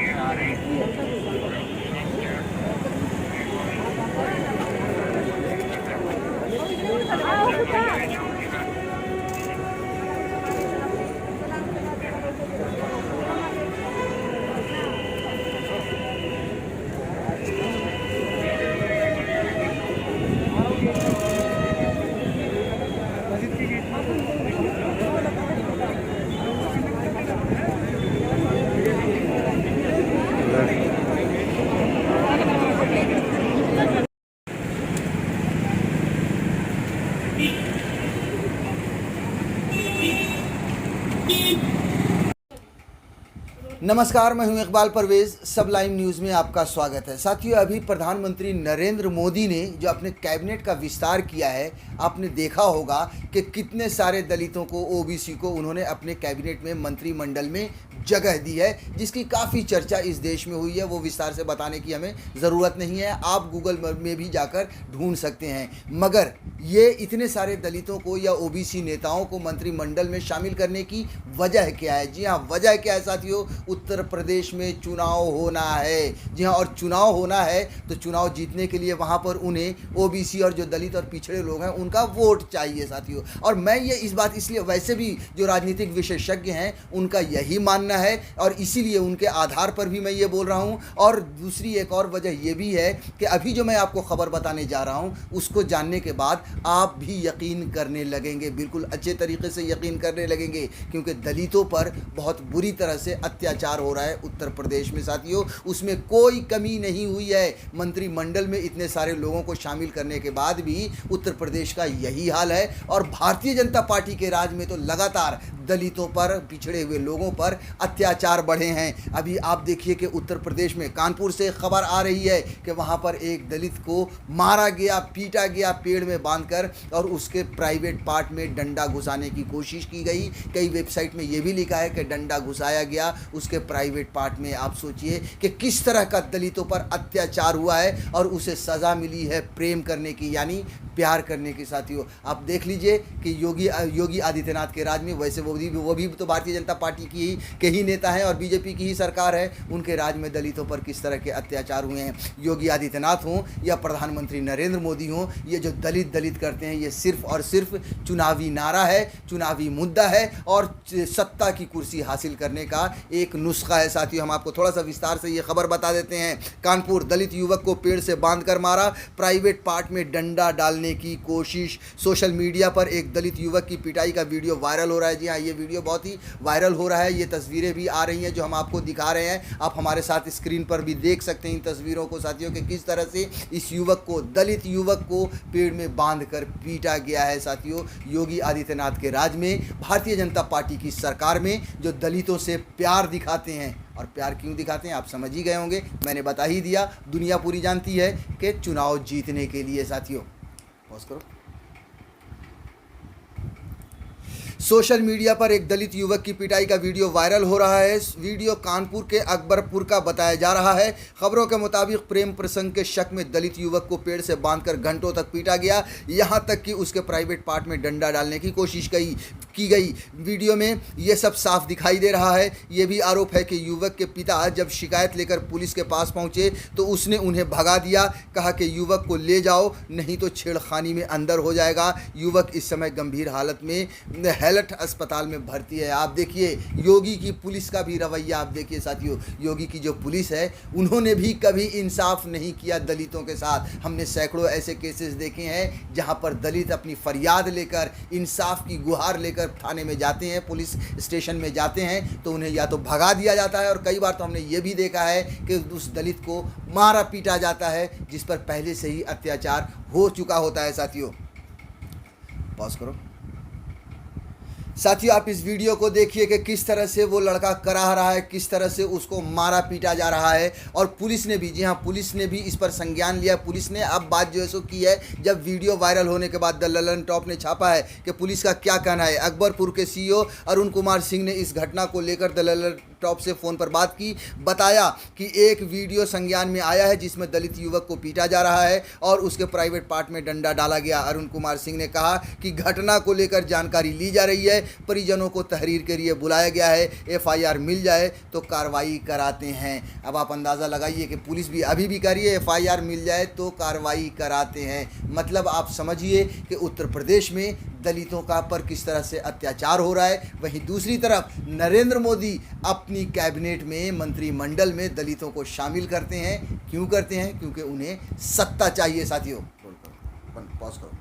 नमस्कार, मैं हूं इकबाल परवेज। सबलाइन न्यूज़ में आपका स्वागत है। साथियों, अभी प्रधानमंत्री नरेंद्र मोदी ने जो अपने कैबिनेट का विस्तार किया है, आपने देखा होगा कि कितने सारे दलितों को, ओबीसी को उन्होंने अपने कैबिनेट में, मंत्रिमंडल में जगह दी है, जिसकी काफ़ी चर्चा इस देश में हुई है। वो विस्तार से बताने की हमें ज़रूरत नहीं है, आप गूगल में भी जाकर ढूंढ सकते हैं। मगर ये इतने सारे दलितों को या ओबीसी नेताओं को मंत्रिमंडल में शामिल करने की वजह क्या है? जी हाँ, वजह क्या है साथियों? उत्तर प्रदेश में चुनाव होना है। जी हाँ, और चुनाव होना है तो चुनाव जीतने के लिए वहाँ पर उन्हें ओबीसी और जो दलित और पिछड़े लोग हैं उनका वोट चाहिए साथियों। और मैं ये इस बात इसलिए, वैसे भी जो राजनीतिक विशेषज्ञ हैं उनका यही मानना है और इसीलिए उनके आधार पर भी मैं ये बोल रहा हूँ। और दूसरी एक और वजह ये भी है कि अभी जो मैं आपको खबर बताने जा रहा हूँ उसको जानने के बाद आप भी यकीन करने लगेंगे, बिल्कुल अच्छे तरीके से यकीन करने लगेंगे, क्योंकि दलितों पर बहुत बुरी तरह से अत्याचार हो रहा है उत्तर प्रदेश में साथियों। उसमें कोई कमी नहीं हुई है। मंत्रिमंडल में इतने सारे लोगों को शामिल करने के बाद भी उत्तर प्रदेश का यही हाल है। और भारतीय जनता पार्टी के राज में तो लगातार दलितों पर, पिछड़े हुए लोगों पर अत्याचार बढ़े हैं। अभी आप देखिए कि उत्तर प्रदेश में कानपुर से खबर आ रही है कि वहाँ पर एक दलित को मारा गया, पीटा गया पेड़ में बांधकर, और उसके प्राइवेट पार्ट में डंडा घुसाने की कोशिश की गई। कई वेबसाइट में ये भी लिखा है कि डंडा घुसाया गया उसके प्राइवेट पार्ट में। आप सोचिए कि किस तरह का दलितों पर अत्याचार हुआ है और उसे सज़ा मिली है प्रेम करने की, यानी प्यार करने की साथियों। आप देख लीजिए कि योगी आदित्यनाथ के राज में, वैसे वो भी तो भारतीय जनता पार्टी के ही नेता हैं और बीजेपी की ही सरकार है, उनके राज में दलितों पर किस तरह के अत्याचार हुए हैं। योगी आदित्यनाथ हों या प्रधानमंत्री नरेंद्र मोदी हों, ये जो दलित करते हैं ये सिर्फ और सिर्फ चुनावी नारा है, चुनावी मुद्दा है और सत्ता की कुर्सी हासिल करने का एक नुस्खा है साथियों। हम आपको थोड़ा सा विस्तार से ये खबर बता देते हैं। कानपुर, दलित युवक को पेड़ से बांधकर मारा, प्राइवेट पार्ट में डंडा डालने की कोशिश। सोशल मीडिया पर एक दलित युवक की पिटाई का वीडियो वायरल हो रहा है। जी हाँ, ये वीडियो बहुत ही वायरल हो रहा है। ये तस्वीरें भी आ रही हैं जो हम आपको दिखा रहे हैं। आप हमारे साथ स्क्रीन पर भी देख सकते हैं इन तस्वीरों को साथियों, कि किस तरह से इस युवक को, दलित युवक को पेड़ में बांधकर पीटा गया है साथियों। योगी आदित्यनाथ के राज में, भारतीय जनता पार्टी की सरकार में, जो दलितों से प्यार दिखाते हैं। और प्यार क्यों दिखाते हैं आप समझ ही गए होंगे, मैंने बता ही दिया। दुनिया पूरी जानती है कि चुनाव जीतने के लिए साथियों। पॉज करो। सोशल मीडिया पर एक दलित युवक की पिटाई का वीडियो वायरल हो रहा है। इस वीडियो कानपुर के अकबरपुर का बताया जा रहा है। खबरों के मुताबिक प्रेम प्रसंग के शक में दलित युवक को पेड़ से बांधकर घंटों तक पीटा गया, यहां तक कि उसके प्राइवेट पार्ट में डंडा डालने की कोशिश की गई। वीडियो में यह सब साफ दिखाई दे रहा है। यह भी आरोप है कि युवक के पिता जब शिकायत लेकर पुलिस के पास पहुंचे तो उसने उन्हें भगा दिया, कहा कि युवक को ले जाओ नहीं तो छेड़खानी में अंदर हो जाएगा। युवक इस समय गंभीर हालत में हैलट अस्पताल में भर्ती है। आप देखिए योगी की पुलिस का भी रवैया, आप देखिए साथियों, योगी की जो पुलिस है उन्होंने भी कभी इंसाफ नहीं किया दलितों के साथ। हमने सैकड़ों ऐसे केसेस देखे हैं जहां पर दलित अपनी फरियाद लेकर, इंसाफ की गुहार लेकर थाने में जाते हैं, पुलिस स्टेशन में जाते हैं, तो उन्हें या तो भगा दिया जाता है और कई बार तो हमने ये भी देखा है कि उस दलित को मारा पीटा जाता है जिस पर पहले से ही अत्याचार हो चुका होता है साथियों। पॉज करो। साथियों, आप इस वीडियो को देखिए कि किस तरह से वो लड़का कराह रहा है, किस तरह से उसको मारा पीटा जा रहा है। और पुलिस ने भी, जी हाँ, पुलिस ने भी इस पर संज्ञान लिया। पुलिस ने अब बात जो है सो की है, जब वीडियो वायरल होने के बाद द ललन टॉप ने छापा है कि पुलिस का क्या कहना है। अकबरपुर के सीईओ अरुण कुमार सिंह ने इस घटना को लेकर द ललन टॉप से फ़ोन पर बात की। बताया कि एक वीडियो संज्ञान में आया है जिसमें दलित युवक को पीटा जा रहा है और उसके प्राइवेट पार्ट में डंडा डाला गया। अरुण कुमार सिंह ने कहा कि घटना को लेकर जानकारी ली जा रही है, परिजनों को तहरीर के लिए बुलाया गया है, एफआईआर मिल जाए तो कार्रवाई कराते हैं। अब आप अंदाज़ा लगाइए कि पुलिस भी अभी भी कह रही है एफआईआर मिल जाए तो कार्रवाई कराते हैं। मतलब आप समझिए कि उत्तर प्रदेश में दलितों का पर किस तरह से अत्याचार हो रहा है। वहीं दूसरी तरफ नरेंद्र मोदी अपनी कैबिनेट में, मंत्रिमंडल में दलितों को शामिल करते हैं। क्यों करते हैं? क्योंकि उन्हें सत्ता चाहिए साथियों। पॉज करो।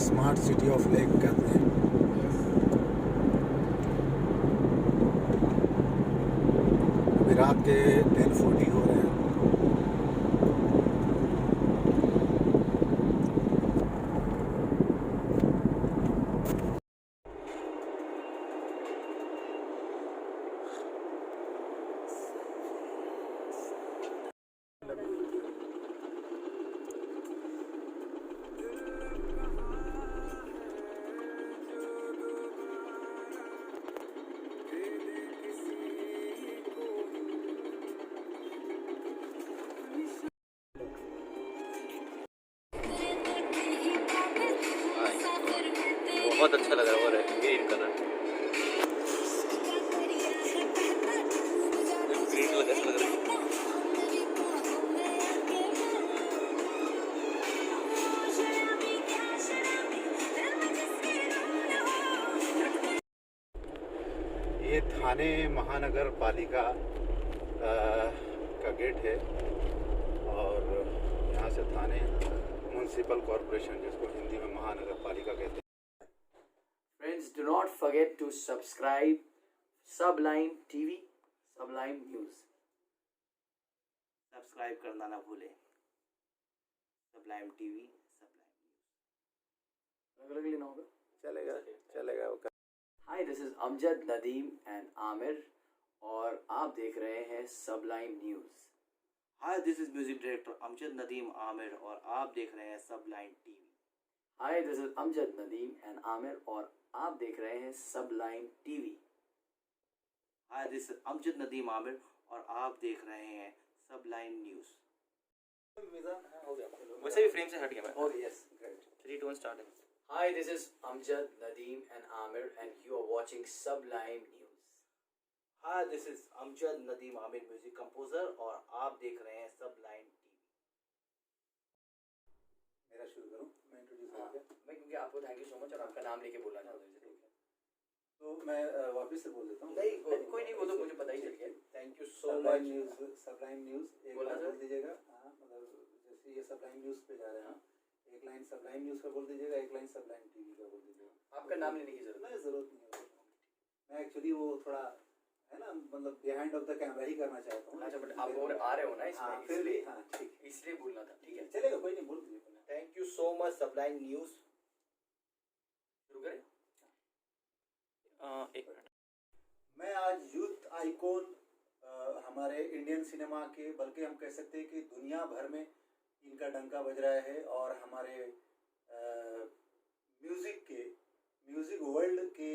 स्मार्ट सिटी ऑफ लेक कहते हैं। अभी रात के 10:40 हो रहे हैं। बहुत अच्छा लग रहा है ग्रीन कलर। ग्रीन कलर कैसा लग रहा है? ये थाने महानगर पालिका का गेट है और यहाँ से थाने म्यूनसिपल कॉरपोरेशन, जिसको हिंदी में महानगर पालिका कहते हैं। Friends, do not forget to subscribe Sublime TV, Sublime News. Subscribe करना ना भूलें। Sublime TV, Sublime news. अलग-अलग लेना होगा? चलेगा। Hi, this is Amjad, Nadeem and Amir और आप देख रहे हैं Sublime News. Hi, this is music director Amjad Nadeem Aamir और आप देख रहे हैं Sublime TV. Hi, this is Amjad, Nadeem and Amir और आप देख रहे हैं Sublime TV. Hi, this is Amjad Nadeem Aamir और आप देख रहे हैं सबलाइम न्यूज़। वैसे भी फ्रेम से हट गया मैं। Okay, yes, great. 3, 2, 1 स्टार्ट है। Hi, this is Amjad, Nadeem and Amir and you are watching Sublime News. Hi, this is Amjad Nadeem Aamir music composer और आप देख रहे हैं सबलाइम टीवी। मेरा शुरू करूँ, मैं इंट्रोड्यूस हाँ, मैं क्योंकि आपको थैंक यू सो मच और आपका नाम लेके बोलना चाहता हूँ। तो मैं वापस से बोल देता हूँ। नहीं, कोई नहीं, वो तो मुझे पता ही चल गया। Thank you so Sublime much. News, Sublime news एक बोला बार सर? बोल दीजिएगा। हाँ, मतलब जैसे ये सबलाइम न्यूज़ पे जा रहे हैं, एक लाइन सबलाइम न्यूज़ का बोल दीजिएगा, एक लाइन सबलाइम टीवी का बोल दीजिएगा। आपका नाम लेने की जरूरत नहीं, ज़रूरत नहीं है। मैं एक्चुअली वो थोड़ा है ना, मतलब बिहाइंड ऑफ द कैमरा ही करना चाहता हूँ। अच्छा, बट आप और आ रहे हो ना इसमें, हाँ, फिर भी इसलिए हाँ, ठीक है, इसलिए बोलना था। ठीक है, चलेगा, कोई नहीं, बोल दीजिए। Thank you so much Sublime news. शुरू करें? एक मिनट। मैं आज यूथ आइकॉन हमारे इंडियन सिनेमा के, बल्कि हम कह सकते हैं कि दुनिया भर में इनका डंका बज रहा है और हमारे म्यूज़िक वर्ल्ड के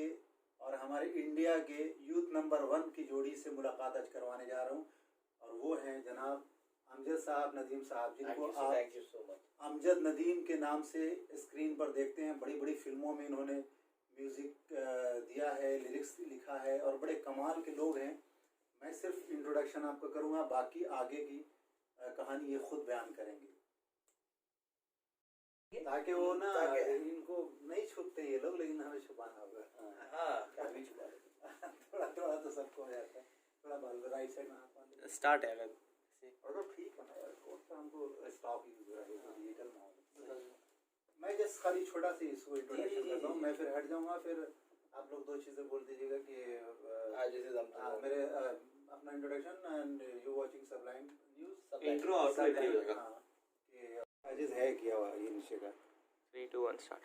और हमारे इंडिया के यूथ नंबर 1 की जोड़ी से मुलाकात आज करवाने जा रहा हूँ और वो हैं जनाब अमजद साहब, नदीम साहब, जिनको आप thank you so much. Amjad Nadeem के नाम से स्क्रीन पर देखते हैं। बड़ी बड़ी फिल्मों में इन्होंने म्यूज़िक दिया है, लिरिक्स लिखा है और बड़े कमाल के लोग हैं। मैं सिर्फ इंट्रोडक्शन आपको करूँगा, बाकी आगे की कहानी ये खुद बयान करेंगे, ताकि वो ना इनको नहीं छुपते ये लोग, लेकिन हमें छुपाना होगा। हाँ, थोड़ा तो सबको हो जाता है। थोड़ा बाल राइट साइड में हाथ मार स्टार्ट है अगर और ठीक है ना यार, कौन सा हमको स्टॉक यूज हो रहा है डिजिटल माहौल। मैं जस्ट खाली छोटा सी इसको इंट्रोडक्शन करता हूँ, मैं फिर हट जाऊँगा, फिर आप लोग 2 चीज़ें बोल दीजिएगा कि मेरे अपना introduction and you watching Sublime news. Intro outro इतना ही होगा। हाँ, कि अजीज है किया हुआ ये नीचे का। 3, 2, 1 स्टार्ट।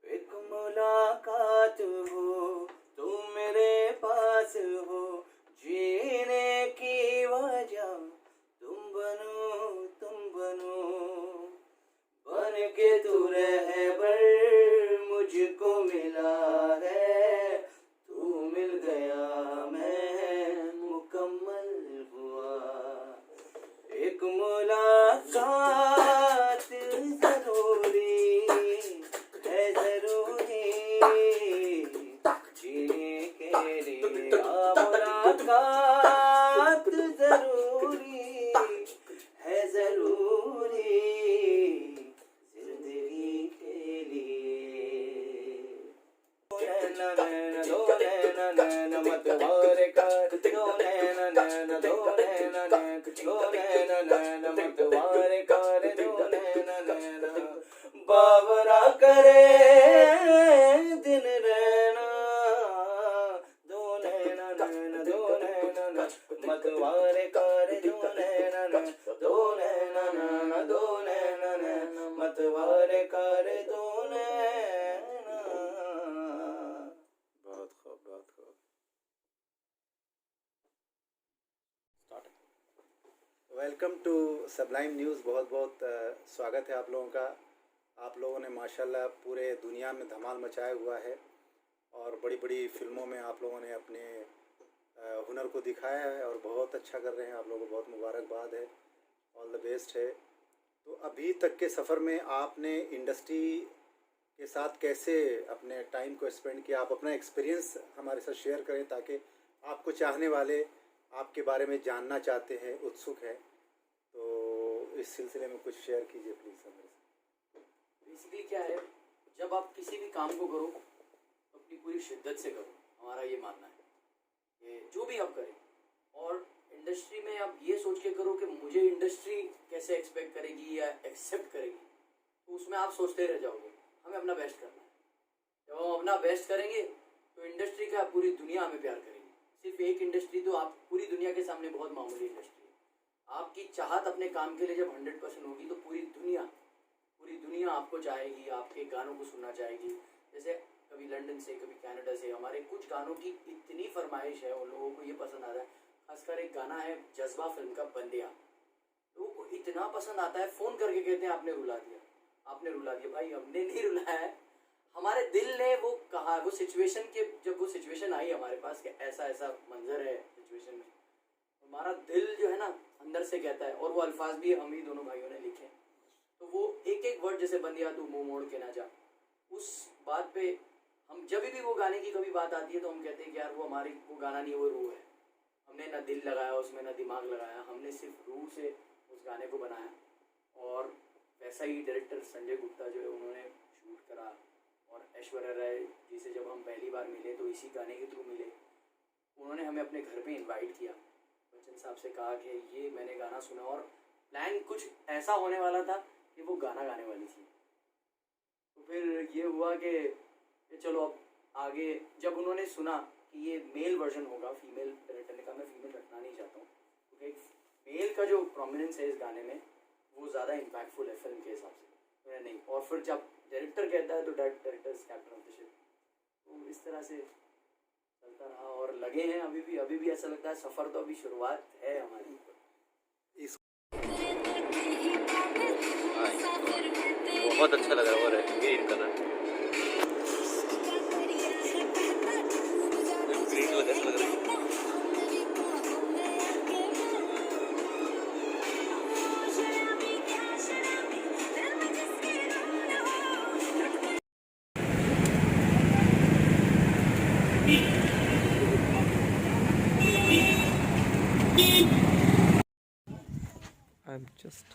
एक मुलाकात हो, तुम मेरे पास हो, जीने की वजह तुम बनो, बन के तू रहबर मुझको मिला है, तू मिल गया मैं मुकम्मल हुआ। एक मुलाकात जरूरी है, जरूरी जीने के लिए मुलाकात जरूरी है, जरूरी जिंदगी के लिए। दो नैना नैना मत वार कर दो नैना नैना दो नैना नैना दो नैना नैना मत वार कर दो नैना नैना बावरा करे दिन रैना दो नैना नैना दो नैना नैना मत वार कर दो नैना नैना दो नैना नैना दो नैना नैना मत वार कर दो नैना। बहुत खूब, बहुत खूब। Welcome to sublime news. बहुत बहुत स्वागत है आप लोगों का। आप लोगों ने माशाल्लाह पूरे दुनिया में धमाल मचाया हुआ है और बड़ी बड़ी फिल्मों में आप लोगों ने अपने हुनर को दिखाया है और बहुत अच्छा कर रहे हैं। आप लोगों को बहुत मुबारकबाद है, ऑल द बेस्ट है। तो अभी तक के सफ़र में आपने इंडस्ट्री के साथ कैसे अपने टाइम को स्पेंड किया? आप अपना एक्सपीरियंस हमारे साथ शेयर करें ताकि आपको चाहने वाले आपके बारे में जानना चाहते हैं, उत्सुक हैं। तो इस सिलसिले में कुछ शेयर कीजिए प्लीज़ हमारे साथ। बेसिकली क्या है, जब आप किसी भी काम को करो तो अपनी पूरी शिद्दत से करो, हमारा ये मानना है कि जो भी आप करें। और इंडस्ट्री में आप ये सोच के करो कि मुझे इंडस्ट्री कैसे एक्सपेक्ट करेगी या एक्सेप्ट करेगी, तो उसमें आप सोचते रह जाओगे। हमें अपना बेस्ट करना है। जब हम अपना बेस्ट करेंगे तो इंडस्ट्री का पूरी दुनिया हमें प्यार करेगी। सिर्फ एक इंडस्ट्री तो आप पूरी दुनिया के सामने बहुत मामूली इंडस्ट्री है। आपकी चाहत अपने काम के लिए जब 100% होगी तो पूरी दुनिया आपको चाहेगी, आपके गानों को सुनना चाहेगी। जैसे कभी लंदन से, कभी कनाडा से हमारे कुछ गानों की इतनी फरमाइश है, उन लोगों को ये पसंद आता है। खासकर एक गाना है जज्बा फिल्म का बंदिया, लोगों को इतना पसंद आता है, फ़ोन करके कहते हैं आपने रुला दिया, आपने रुला दिया। भाई हमने नहीं रुलाया है, हमारे दिल ने वो कहा, वो सिचुएशन के जब वो सिचुएशन आई हमारे पास कि ऐसा ऐसा मंजर है सिचुएशन में, हमारा दिल जो है ना अंदर से कहता है। और वो अल्फाज भी हम ही दोनों भाइयों ने लिखे। तो वो एक एक वर्ड, जैसे बंदिया तू मुंह मोड़ के ना जा, उस बात पे हम जब भी वो गाने की कभी बात आती है तो हम कहते हैं कि यार वो हमारी वो गाना नहीं, वो रूह है। हमने ना दिल लगाया उसमें, ना दिमाग लगाया, हमने सिर्फ रूह से उस गाने को बनाया। और वैसा ही डायरेक्टर संजय गुप्ता जो है उन्होंने शूट करा। और ऐश्वर्या राय जी से जब हम पहली बार मिले तो इसी गाने के थ्रू मिले। उन्होंने हमें अपने घर पे इनवाइट किया, बच्चन साहब से कहा कि ये मैंने गाना सुना और प्लान कुछ ऐसा होने वाला था कि वो गाना गाने वाली थी। तो फिर ये हुआ कि चलो अब आगे, जब उन्होंने सुना कि ये मेल वर्जन होगा, फीमेल डायरेक्टर ने कहा मैं फीमेल रखना नहीं चाहता हूँ क्योंकि मेल का जो प्रोमिनेंस है इस गाने में वो ज़्यादा इम्पैक्टफुल है फिल्म के हिसाब से। तो नहीं, और फिर जब डायरेक्टर कहता है तो director captain of the ship. तो इस तरह से चलता रहा और लगे हैं अभी भी ऐसा लगता है सफ़र तो अभी शुरुआत है हमारी। बहुत अच्छा लग रहा है, वो ग्रीन कलर, ग्रीन कलर कैसा लग रहा है? I'm just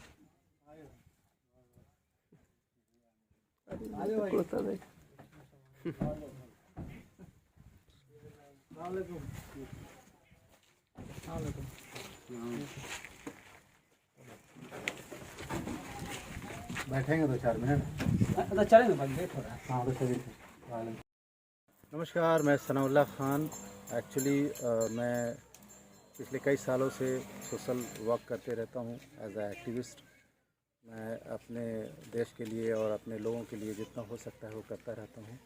बैठेंगे 2-4 मिनट। चलेंगे भाई, हाँ तो चलिए। नमस्कार, मैं सनाउल्लाह खान। एक्चुअली मैं पिछले कई सालों से सोशल वर्क करते रहता हूँ एज ए एक्टिविस्ट। मैं अपने देश के लिए और अपने लोगों के लिए जितना हो सकता है वो करता रहता हूँ।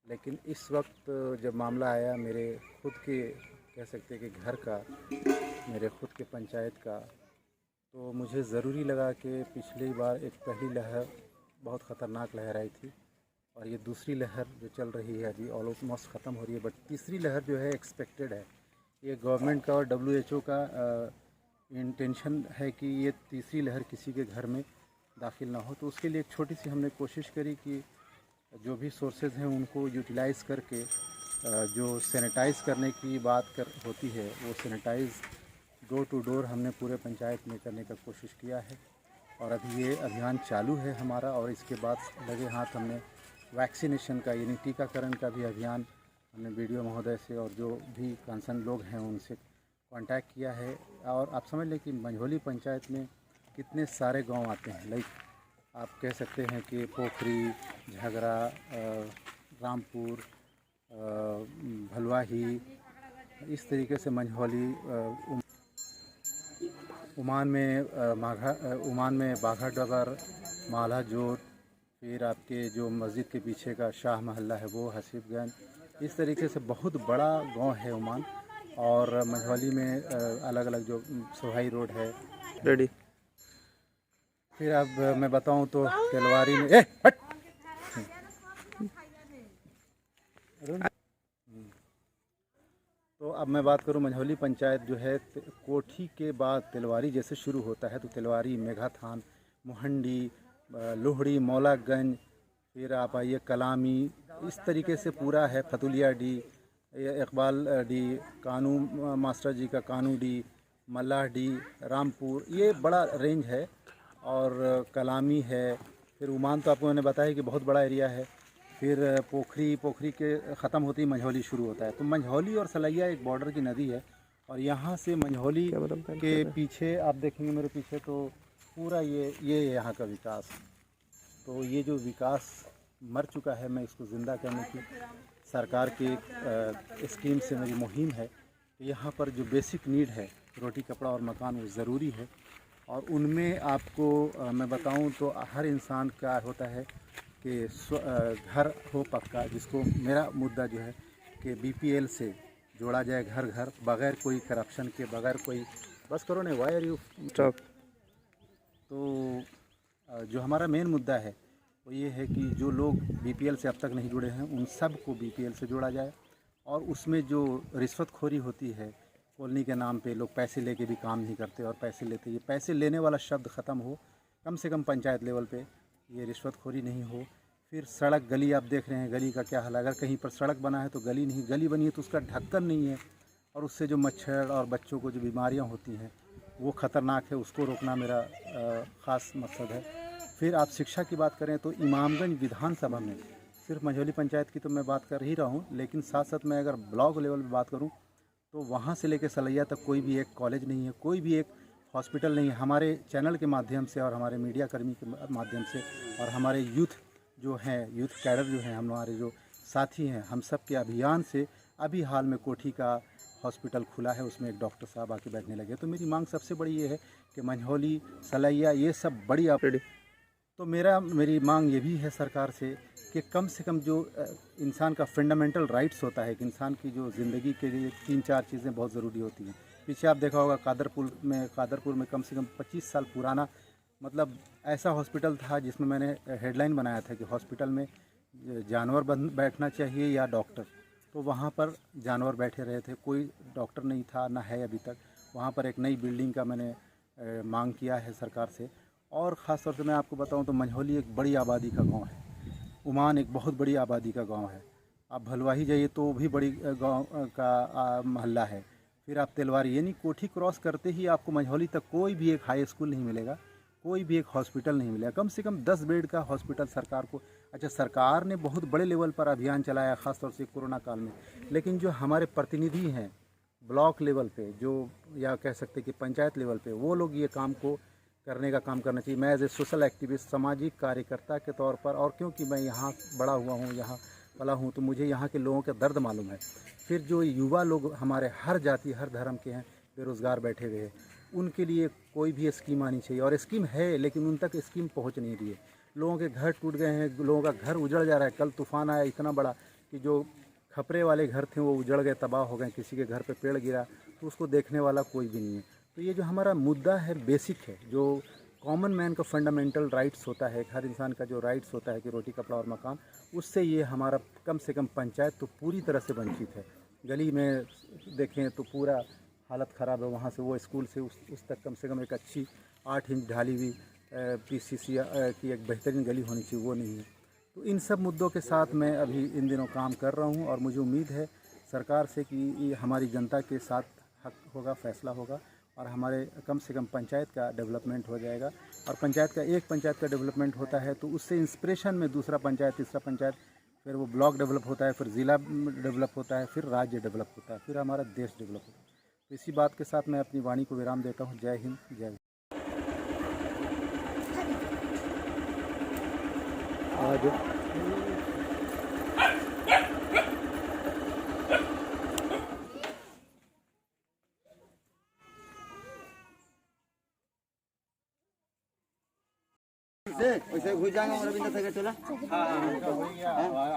लेकिन इस वक्त जब मामला आया मेरे खुद के, कह सकते हैं कि घर का, मेरे खुद के पंचायत का, तो मुझे ज़रूरी लगा कि पिछली बार एक पहली लहर बहुत ख़तरनाक लहर आई थी और ये दूसरी लहर जो चल रही है अभी ऑलमोस्ट ख़त्म हो रही है, बट तीसरी लहर जो है एक्सपेक्टेड है। ये गवर्नमेंट का और WHO का इंटेंशन है कि ये तीसरी लहर किसी के घर में दाखिल ना हो। तो उसके लिए एक छोटी सी हमने कोशिश करी कि जो भी सोर्सेज हैं उनको यूटिलाइज़ करके जो सैनिटाइज़ करने की बात होती है वो सैनिटाइज़ डोर टू डोर हमने पूरे पंचायत में करने का कोशिश किया है। और अभी ये अभियान चालू है हमारा। और इसके बाद लगे हाथ हमने वैक्सीनेशन का, यानी टीकाकरण का भी अभियान हमने वीडियो महोदय से और जो भी कंसर्न लोग हैं उनसे कांटेक्ट किया है। और आप समझ लें कि मंझौली पंचायत में कितने सारे गांव आते हैं। लाइक आप कह सकते हैं कि पोखरी, झगड़ा, रामपुर, भलवाही, इस तरीके से मंझौली, उमान में बाघा डगर, माला जोत, फिर आपके जो मस्जिद के पीछे का शाह महल्ला है वो, हसीबगंज, इस तरीके से बहुत बड़ा गांव है उमान। और मंझौली में अलग अलग जो सोहाई रोड है रेडी। फिर अब मैं बताऊं तो तेलवारी में हट। तो अब मैं बात करूं मंझौली पंचायत जो है कोठी के बाद तेलवारी जैसे शुरू होता है तो तेलवारी, मेघाथान, मोहंडी, लोहड़ी, मौलागंज, फिर आप आइए कलामी, इस तरीके से पूरा है। फतुलिया डी, इकबाल डी, कानू मास्टर जी का कानू डी, मल्लाह डी, रामपुर, ये बड़ा रेंज है। और कलामी है। फिर उमान तो आपको मैंने बताया कि बहुत बड़ा एरिया है। फिर पोखरी के ख़त्म होती ही मंझौली शुरू होता है। तो मंझौली और सलैया एक बॉर्डर की नदी है और यहाँ से मंझौली के पीछे आप देखेंगे मेरे पीछे तो पूरा ये यहाँ का विकास। तो ये जो विकास मर चुका है, मैं इसको ज़िंदा करने की सरकार की स्कीम से मेरी मुहिम है। यहाँ पर जो बेसिक नीड है, रोटी कपड़ा और मकान, वो ज़रूरी है। और उनमें आपको मैं बताऊं तो हर इंसान का होता है कि घर हो पक्का, जिसको मेरा मुद्दा जो है कि बीपीएल से जोड़ा जाए घर घर, बगैर कोई करप्शन के, बगैर कोई बस करो नहीं वायर यू स्टॉप। तो जो हमारा मेन मुद्दा है वो ये है कि जो लोग बीपीएल से अब तक नहीं जुड़े हैं उन सब को बीपीएल से जोड़ा जाए। और उसमें जो रिश्वतखोरी होती है, कॉलोनी के नाम पे लोग पैसे लेके भी काम नहीं करते और पैसे लेते, ये पैसे लेने वाला शब्द ख़त्म हो, कम से कम पंचायत लेवल पे ये रिश्वतखोरी नहीं हो। फिर सड़क गली आप देख रहे हैं, गली का क्या हाल है। अगर कहीं पर सड़क बना है तो गली नहीं, गली बनी है तो उसका ढक्कन नहीं है और उससे जो मच्छर और बच्चों को जो बीमारियां होती हैं वो ख़तरनाक है, उसको रोकना मेरा ख़ास मकसद है। फिर आप शिक्षा की बात करें तो इमामगंज विधानसभा में सिर्फ मंझौली पंचायत की तो मैं बात कर ही रहा हूँ, लेकिन साथ साथ मैं अगर ब्लॉक लेवल पर बात करूँ तो वहाँ से लेकर सलैया तक कोई भी एक कॉलेज नहीं है, कोई भी एक हॉस्पिटल नहीं है। हमारे चैनल के माध्यम से और हमारे मीडिया कर्मी के माध्यम से और हमारे यूथ जो हैं, यूथ कैडर जो हैं, हमारे जो साथी हैं, हम सब के अभियान से अभी हाल में कोठी का हॉस्पिटल खुला है, उसमें एक डॉक्टर साहब आके बैठने लगे। तो मेरी मांग सबसे बड़ी ये है कि मंझौली, सलैया, ये सब बड़ी तो मेरी मांग ये भी है सरकार से कि कम से कम जो इंसान का फंडामेंटल राइट्स होता है कि इंसान की जो ज़िंदगी के लिए 3-4 चीज़ें बहुत ज़रूरी होती हैं। पीछे आप देखा होगा कादरपुर में कम से कम 25 साल पुराना मतलब ऐसा हॉस्पिटल था जिसमें मैंने हेडलाइन बनाया था कि हॉस्पिटल में जानवर बैठना चाहिए या डॉक्टर। तो वहाँ पर जानवर बैठे रहे थे, कोई डॉक्टर नहीं था, ना है अभी तक। वहाँ पर एक नई बिल्डिंग का मैंने मांग किया है सरकार से। और ख़ास तौर से मैं आपको बताऊं तो मंझौली एक बड़ी आबादी का गांव है, उमान एक बहुत बड़ी आबादी का गांव है। आप भलवाही जाइए तो भी बड़ी गांव का मोहल्ला है। फिर आप तेलवारी यानी कोठी क्रॉस करते ही आपको मंझौली तक कोई भी एक हाई स्कूल नहीं मिलेगा, कोई भी एक हॉस्पिटल नहीं मिलेगा। कम से कम 10 बेड का हॉस्पिटल सरकार को, अच्छा सरकार ने बहुत बड़े लेवल पर अभियान चलाया ख़ासतौर से कोरोना काल में, लेकिन जो हमारे प्रतिनिधि हैं ब्लॉक लेवल पे जो, या कह सकते कि पंचायत लेवल पे, वो लोग ये काम को करने का काम करना चाहिए। मैं एज ए सोशल एक्टिविस्ट, सामाजिक कार्यकर्ता के तौर पर, और क्योंकि मैं यहाँ बड़ा हुआ हूँ, यहाँ पला हूँ, तो मुझे यहाँ के लोगों का दर्द मालूम है। फिर जो युवा लोग हमारे हर जाति हर धर्म के हैं, बेरोज़गार बैठे हुए हैं, उनके लिए कोई भी स्कीम आनी चाहिए। और स्कीम है लेकिन उन तक स्कीम पहुँच नहीं रही है। लोगों के घर टूट गए हैं, लोगों का घर उजड़ जा रहा है। कल तूफ़ान आया इतना बड़ा कि जो खपरे वाले घर थे वो उजड़ गए, तबाह हो गए। किसी के घर पे पेड़ गिरा तो उसको देखने वाला कोई भी नहीं है। तो ये जो हमारा मुद्दा है बेसिक है, जो कॉमन मैन का फंडामेंटल राइट्स होता है, हर इंसान का जो राइट्स होता है कि रोटी कपड़ा और मकान, उससे ये हमारा कम से कम पंचायत तो पूरी तरह से वंचित है। गली में देखें तो पूरा हालत ख़राब है। वहाँ से वो स्कूल से उस तक कम से कम एक अच्छी 8 इंच ढाली हुई पीसीसी की एक बेहतरीन गली होनी चाहिए, वो नहीं है। तो इन सब मुद्दों के साथ मैं अभी इन दिनों काम कर रहा हूँ और मुझे उम्मीद है सरकार से कि ये हमारी जनता के साथ हक होगा, फैसला होगा और हमारे कम से कम पंचायत का डेवलपमेंट हो जाएगा। और पंचायत का, एक पंचायत का डेवलपमेंट होता है तो उससे इंस्पिरेशन में दूसरा पंचायत, तीसरा पंचायत फिर वो ब्लॉक डेवलप होता है, फिर ज़िला डेवलप होता है, फिर राज्य डेवलप होता है, फिर हमारा देश डेवलप होता है। तो इसी बात के साथ मैं अपनी वाणी को विराम देता हूँ। जय हिंद, जय भारत। वैसे घुस जाएंगे रविंद्र से चला।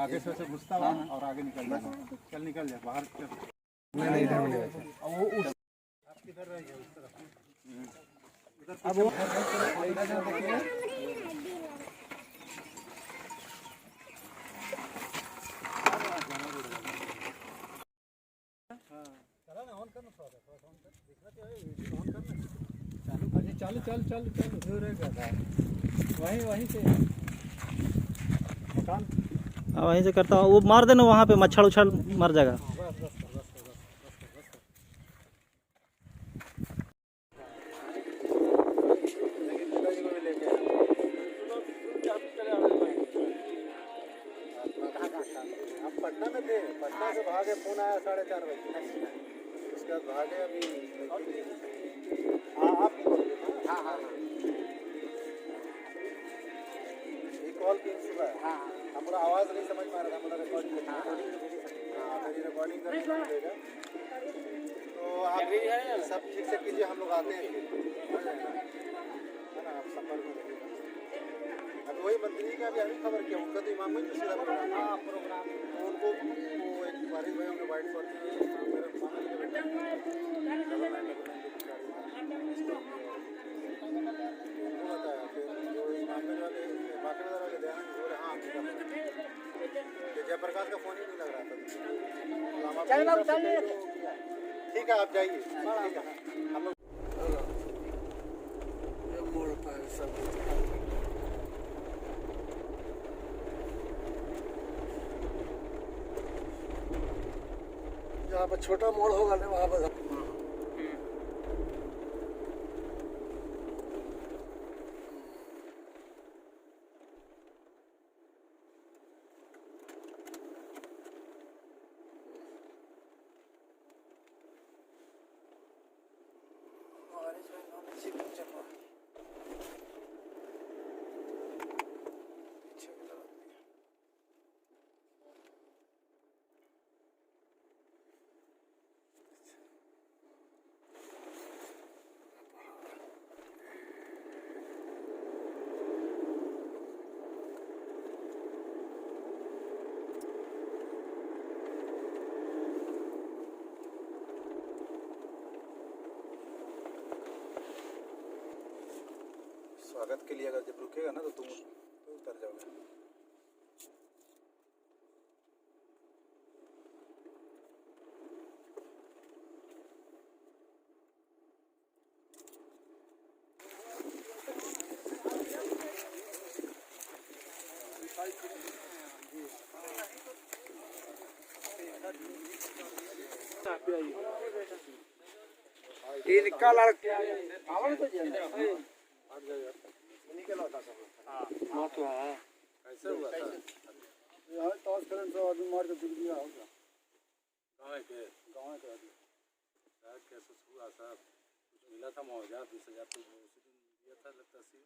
आगे से घुसता हुआ और आगे निकल जाए। चल निकल जाए बाहर। नहीं इधर आप किधर रहेंगे? उस तरफ अब वो वहीं से करता हूँ। वो मार देना वहाँ पे, मच्छर उछल मर जाएगा। पटना में थे, पटना से भागे, फोन आया 4:30 बजे। उसके बाद भागे अभी। हाँ आप कॉल की सुबह। हमारा आवाज़ नहीं समझ पा रहा था, हमारा रिकॉर्डिंग मेरी रिकॉर्डिंग करने को मिलेगा। तो आप सब ठीक से कीजिए, हम लोग आते हैं है ना। आप संपर्क में रहिएगा। अभी वही मंत्री का भी अभी खबर किया, उनका तो इमाम में सीधा प्रोग्राम। तो उनको वो एक बारिश भाई उन्होंने वाइट शॉट जयप्रकाश का फोन ही नहीं लग रहा था। ठीक है आप जाइए। ठीक है हम लोग जहाँ पर छोटा मोड़ होगा ना वहाँ पर स्वागत के लिए अगर जब रुकेगा ना तो तुम उतर जाओगे। इनका लड़का कैसे हुआ था? यहाँ टॉस करंट से आदमी मार के बिक दिया होगा। गाँव के कैसे हुआ साहब? कुछ मिला था मुआवजा 20,000 तो उसी दिन दिया था लगता सी।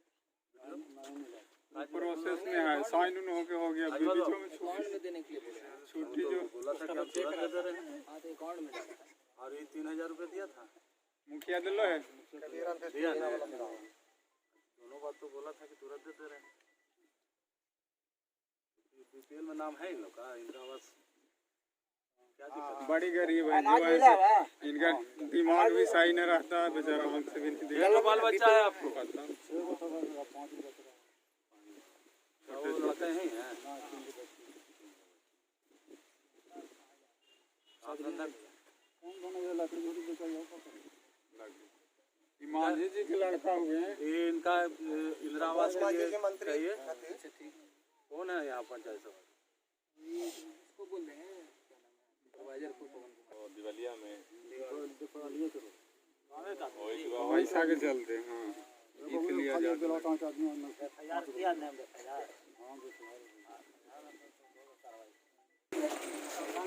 प्रोसेस में है, साइन उन होके हो गया। बीच में अकाउंट में देने के लिए छुट्टी जो बोला था कि चेक कर दे रहे हैं। हाँ तो अकाउंट में और ये 3,000 रुपये दिया था मुखिया दिलो है दिया था। दोनों बात तो बोला था कि तुरंत दे रहे हैं। बीपीएल में नाम है इन लोग का, इनका आवास क्या दिक्कत? बड़ी गरीब है जो ऐसे इनका दिमाग भी सही नहीं रहता बेचारा। हमसे भी बाल बच्चा है आपको पता? छोटे लड़के हैं ईमान जी के लड़का हुए हैं। ये इनका इंदिरा आवास के लिए चाहिए। कौन है यहाँ पंचायत सभा? इसको बोल रहे हैं दिवालिया में पैसा के चलते। हाँ इसलिए है